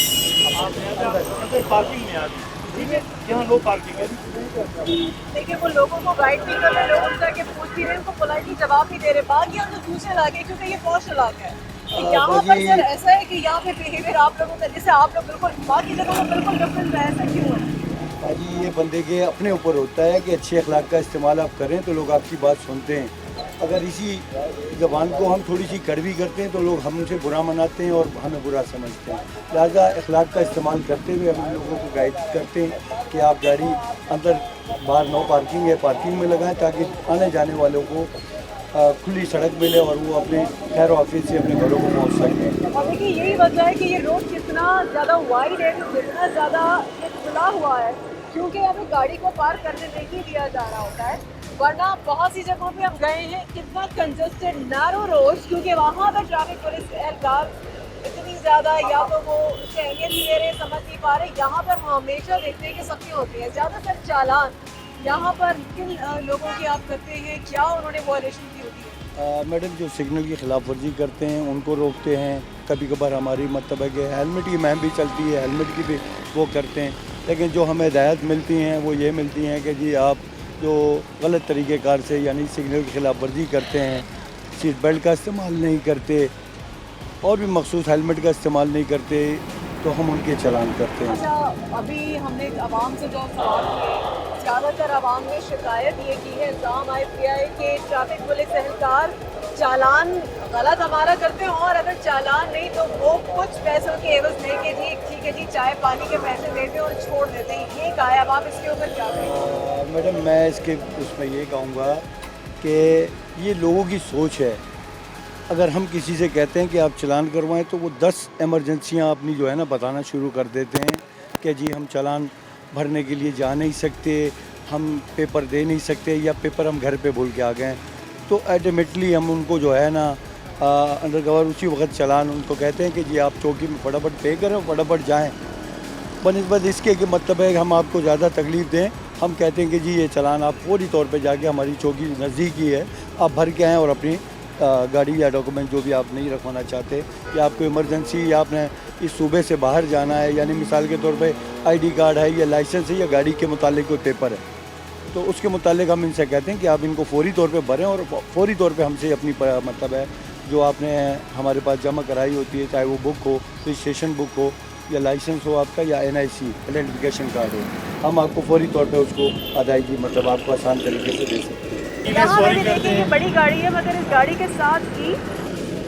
पार्किंग में आती ठीक है, यहाँ लो पार्किंग है। देखिए वो लोगों को गाइड भी कर रहे हैं, लोगों से जाके पूछ भी रहे हैं, उनको पोलाइटली जवाब भी दे रहे हैं। बाकी हम जो दूसरे इलाके, क्योंकि ये पॉश इलाका है, यहाँ पर सर ऐसा है कि यहाँ पे बिहेवियर आप लोगों का, जैसे आप लोग बिल्कुल बाकी जगहों में बिल्कुल डिफरेंट है, ऐसा क्यों है? भाजी ये बंदे के अपने ऊपर होता है कि अच्छे अखलाक का इस्तेमाल आप करें तो लोग आपकी बात सुनते हैं। अगर इसी ज़बान को हम थोड़ी सी कड़वी करते हैं तो लोग हमसे बुरा मनाते हैं और हमें बुरा समझते हैं। लिहाजा अखलाक का इस्तेमाल करते हुए हम लोगों को गाइड करते हैं कि आप गाड़ी अंदर बाहर नो पार्किंग है, पार्किंग में लगाएं ताकि आने जाने वालों को खुली सड़क मिले और वो अपने खैर ऑफिस से अपने घरों को पहुँच सकें। और देखिए यही वजह है कि ये रोड कितना ज़्यादा वाइड है, कितना ज़्यादा ये खुला हुआ है, क्योंकि हमें गाड़ी को पार्क करने नहीं दिया जा रहा होता है। वरना बहुत सी जगहों पे हम गए हैं, कितना कंजस्टेड नैरो रोड, क्योंकि वहाँ पर ट्रैफिक पुलिस एहलकार इतनी ज़्यादा या तो वो उससे अहमियत नहीं दे रहे, समझ नहीं पा रहे। यहाँ पर हम हमेशा देखते हैं कि सख्ती होती है। ज़्यादातर चालान यहाँ पर किन लोगों की आप करते हैं, क्या उन्होंने वॉयलेशन की होती है? मैडम जो सिग्नल की खिलाफ वर्जी करते हैं उनको रोकते हैं। कभी कभार हमारी मतलब है कि हेलमेट की मुहिम भी चलती है, हेलमेट की भी वो करते हैं, लेकिन जो हमें हिदायत मिलती हैं वो ये मिलती हैं कि जी आप जो गलत तरीक़ेकार से यानी सिग्नल की खिलाफ वर्जी करते हैं, सीट बेल्ट का इस्तेमाल नहीं करते और भी मखसूस हेलमेट का इस्तेमाल नहीं करते, तो हम उनके चालान करते हैं। अच्छा, अभी हमने आवाम से जो सवाल किए, ज़्यादातर आवाम ने शिकायत ये की है, इल्ज़ाम आयद किया है कि ट्रैफिक पुलिस एहलकार चालान गलत हमारा करते हैं और अगर चालान नहीं तो वो कुछ पैसों के एवज लेके जी ठीक है जी चाय पानी के पैसे देते हैं और छोड़ देते हैं। ये कहा है, अब आप इसके ऊपर क्या कहेंगे? मैडम मैं इसके उसमें ये कहूँगा कि ये लोगों की सोच है। अगर हम किसी से कहते हैं कि आप चालान करवाएं तो वो 10 इमरजेंसियाँ अपनी जो है ना बताना शुरू कर देते हैं कि जी हम चालान भरने के लिए जा नहीं सकते, हम पेपर दे नहीं सकते या पेपर हम घर पे भूल के आ गए। तो अल्टीमेटली हम उनको जो है ना अंडर कवर उसी वक्त चालान उनको कहते हैं कि जी आप चौकी में फटाफट पे करें, फटाफट जाएँ। बनिस्बत इसके कि मतलब है कि हम आपको ज़्यादा तकलीफ़ दें, हम कहते हैं कि जी ये चालान आप फौरी तौर पे जाके हमारी चौकी नज़दीक ही है, आप भर के आएँ और अपनी गाड़ी या डॉक्यूमेंट जो भी आप नहीं रखवाना चाहते या आपको इमरजेंसी या आपने इस सूबे से बाहर जाना है, यानी मिसाल के तौर पे आईडी कार्ड है या लाइसेंस है या गाड़ी के मुतालिक कोई पेपर है, तो उसके मुतालिक हम इनसे कहते हैं कि आप इनको फौरी तौर पे भरें और फौरी तौर पे हमसे अपनी मतलब है जो आपने हमारे पास जमा कराई होती है, चाहे वो बुक हो, रजिस्ट्रेशन बुक हो या लाइसेंस हो आपका या NIC आइडेंटिफिकेशन कार्ड हो, हम आपको फौरी तौर पे उसको अदायगी मतलब आपको आसान तरीके से दे सकते हैं। यहाँ पे भी देखिए ये बड़ी गाड़ी है, मगर इस गाड़ी के साथ ही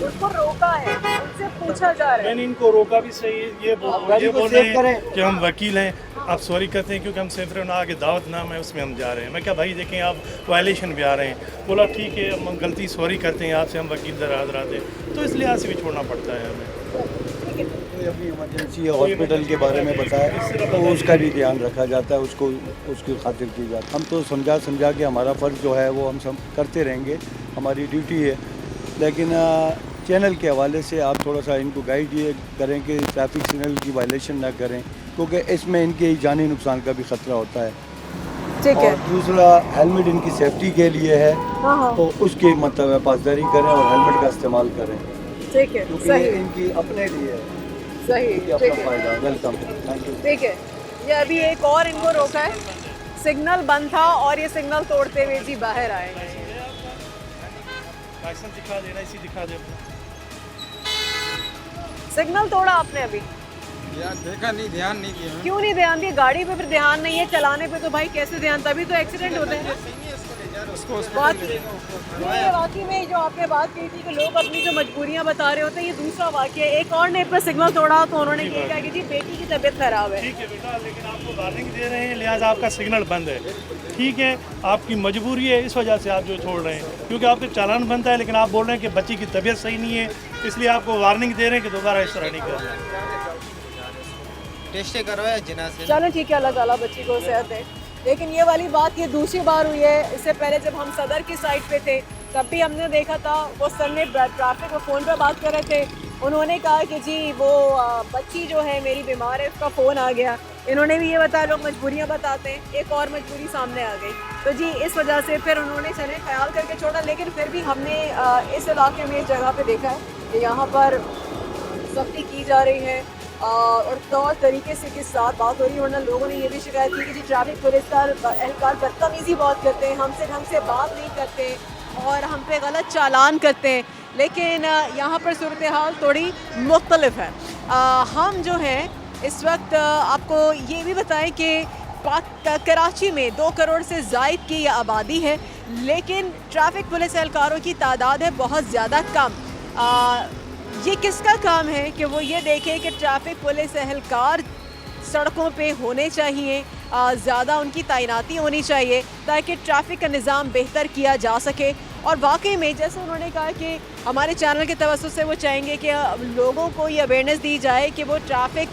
उसको रोका है, उनसे पूछा जा रहा है। मैंने इनको रोका भी सही है, ये गाड़ी को बोल सेव रहे करें। हैं कि हम वकील हैं, आप सॉरी कहते हैं क्योंकि हम सिर्फ ना आगे दावतनामा है उसमें हम जा रहे हैं। मैं क्या भाई देखें आप वायलेशन भी आ रहे हैं। बोला ठीक है हम गलती सॉरी करते हैं आपसे, हम वकील दर हाजिर आते हैं, तो इस लिहाज से भी छोड़ना पड़ता है हमें। कोई अभी इमरजेंसी हॉस्पिटल के बारे में बताया तो उसका भी ध्यान रखा जाता है, उसको उसकी खातिर की जाती है। हम तो समझा के हमारा फ़र्ज़ जो है वो हम सब करते रहेंगे, हमारी ड्यूटी है। लेकिन चैनल के हवाले से आप थोड़ा सा इनको गाइड ये करें कि ट्रैफिक सिग्नल की वायलेशन ना करें, क्योंकि इसमें इनके जानी नुकसान का भी ख़तरा होता है। ठीक है। और दूसरा हेलमेट इनकी सेफ्टी के लिए है, हाँ। तो उसकी मतलब पासदारी करें और हेलमेट का इस्तेमाल करें, ठीक है, क्योंकि सही ये इनकी अपने लिए है, सही, अपना ठीक है, फ़ायदा। Welcome, thank you. ठीक है। ये अभी एक और इनको रोका है, सिग्नल बंद था और ये सिग्नल तोड़ते हुए जी बाहर आए। लाइसेंस दिखा देना, इसी दिखा दे। सिग्नल तोड़ा आपने अभी? यार देखा नहीं, ध्यान नहीं दिया। क्यों नहीं ध्यान दिया? गाड़ी पे फिर ध्यान नहीं है, चलाने पे तो भाई कैसे ध्यान, तभी तो एक्सीडेंट होते हैं। वाकई में जो आपने बात की थी कि लोग अपनी जो मजबूरियां बता रहे होते हैं, ये दूसरा वाकया है। एक और ने पर सिग्नल तोड़ा तो उन्होंने ये कहा कि जी बेटी की तबीयत खराब है। ठीक है बेटा, लेकिन आपको वार्निंग दे रहे हैं, लिहाजा आपका सिग्नल बंद है। ठीक है, आपकी मजबूरी है, इस वजह से आप जो छोड़ रहे हैं, क्योंकि आपका चालान बनता है, लेकिन आप बोल रहे हैं कि बच्ची की तबीयत सही नहीं है, इसलिए आपको वार्निंग दे रहे हैं कि दोबारा इस तरह नहीं करना। टेस्ट करवाया जिना से। चलो ठीक है, अल्लाह ताला बच्ची को सेहत दे। लेकिन ये वाली बात ये दूसरी बार हुई है। इससे पहले जब हम सदर की साइड पे थे तब भी हमने देखा था, वो सर ने ट्रैफिक और फ़ोन पे बात कर रहे थे। उन्होंने कहा कि जी वो बच्ची जो है मेरी बीमार है, उसका फ़ोन आ गया। इन्होंने भी ये बताया, लोग मजबूरियाँ बताते हैं, एक और मजबूरी सामने आ गई। तो जी इस वजह से फिर उन्होंने चले ख्याल करके छोड़ा। लेकिन फिर भी हमने इस इलाके में इस जगह पे देखा है कि यहाँ पर सख्ती की जा रही है और तौर तरीके से के साथ बात हो रही है। वरना लोगों ने ये भी शिकायत की कि जी ट्रैफिक पुलिस एहलकार बदतमीज़ी बहुत करते हैं, हमसे ढंग से बात नहीं करते और हम पे गलत चालान करते हैं। लेकिन यहाँ पर सूरत हाल थोड़ी मुख्तलिफ है। हम जो हैं इस वक्त आपको ये भी बताएं कि कराची में 2 करोड़ से ज़ायद की ये आबादी है, लेकिन ट्रैफिक पुलिस एहलकारों की तादाद है बहुत ज़्यादा कम। ये किसका काम है कि वो ये देखें कि ट्रैफिक पुलिस एहलकार सड़कों पे होने चाहिए, ज़्यादा उनकी तैनाती होनी चाहिए ताकि ट्रैफिक का निज़ाम बेहतर किया जा सके। और वाकई में जैसे उन्होंने कहा कि हमारे चैनल के तवज्जुह से वो चाहेंगे कि लोगों को ये अवेयरनेस दी जाए कि वो ट्रैफिक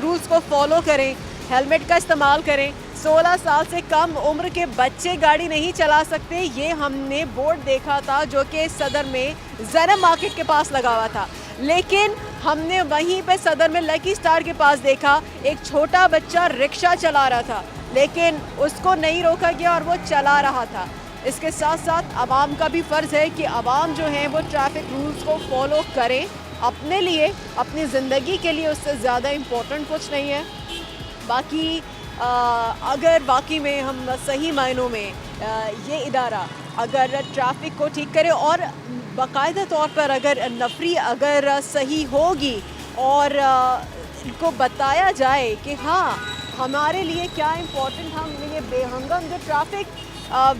रूल्स को फॉलो करें, हेलमेट का इस्तेमाल करें। 16 साल से कम उम्र के बच्चे गाड़ी नहीं चला सकते, ये हमने बोर्ड देखा था जो कि सदर में ज़रा मार्केट के पास लगा हुआ था। लेकिन हमने वहीं पे सदर में लकी स्टार के पास देखा, एक छोटा बच्चा रिक्शा चला रहा था, लेकिन उसको नहीं रोका गया और वो चला रहा था। इसके साथ साथ आवाम का भी फ़र्ज़ है कि आवाम जो है वो ट्रैफिक रूल्स को फॉलो करें अपने लिए, अपनी ज़िंदगी के लिए, उससे ज़्यादा इम्पोर्टेंट कुछ नहीं है। बाकी अगर वाकई में हम सही मायनों में ये इदारा अगर ट्रैफिक को ठीक करे और बाकायदा तौर पर अगर नफरी अगर सही होगी और इनको बताया जाए कि हाँ हमारे लिए क्या इम्पोर्टेंट, हम ये बेहंगम जो ट्रैफिक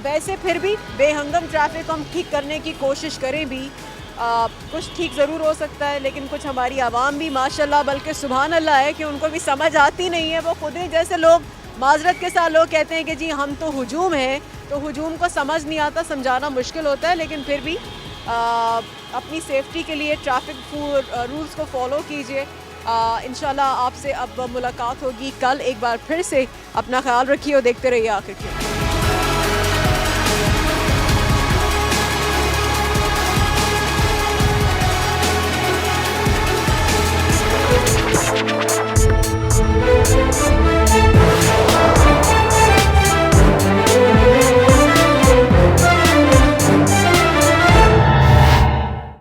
वैसे फिर भी बेहंगम ट्रैफिक हम ठीक करने की कोशिश करें भी कुछ ठीक ज़रूर हो सकता है। लेकिन कुछ हमारी आवाम भी माशाल्लाह बल्कि सुभान अल्लाह है कि उनको भी समझ आती नहीं है। वो खुद ही जैसे लोग माजरत के साथ लोग कहते हैं कि जी हम तो हुजूम है, तो हुजूम को समझ नहीं आता, समझाना मुश्किल होता है। लेकिन फिर भी अपनी सेफ्टी के लिए ट्रैफिक रूल्स को फॉलो कीजिए। इंशाल्लाह आपसे अब मुलाकात होगी कल। एक बार फिर से अपना ख्याल रखिए और देखते रहिए आखिर के। We'll be right back.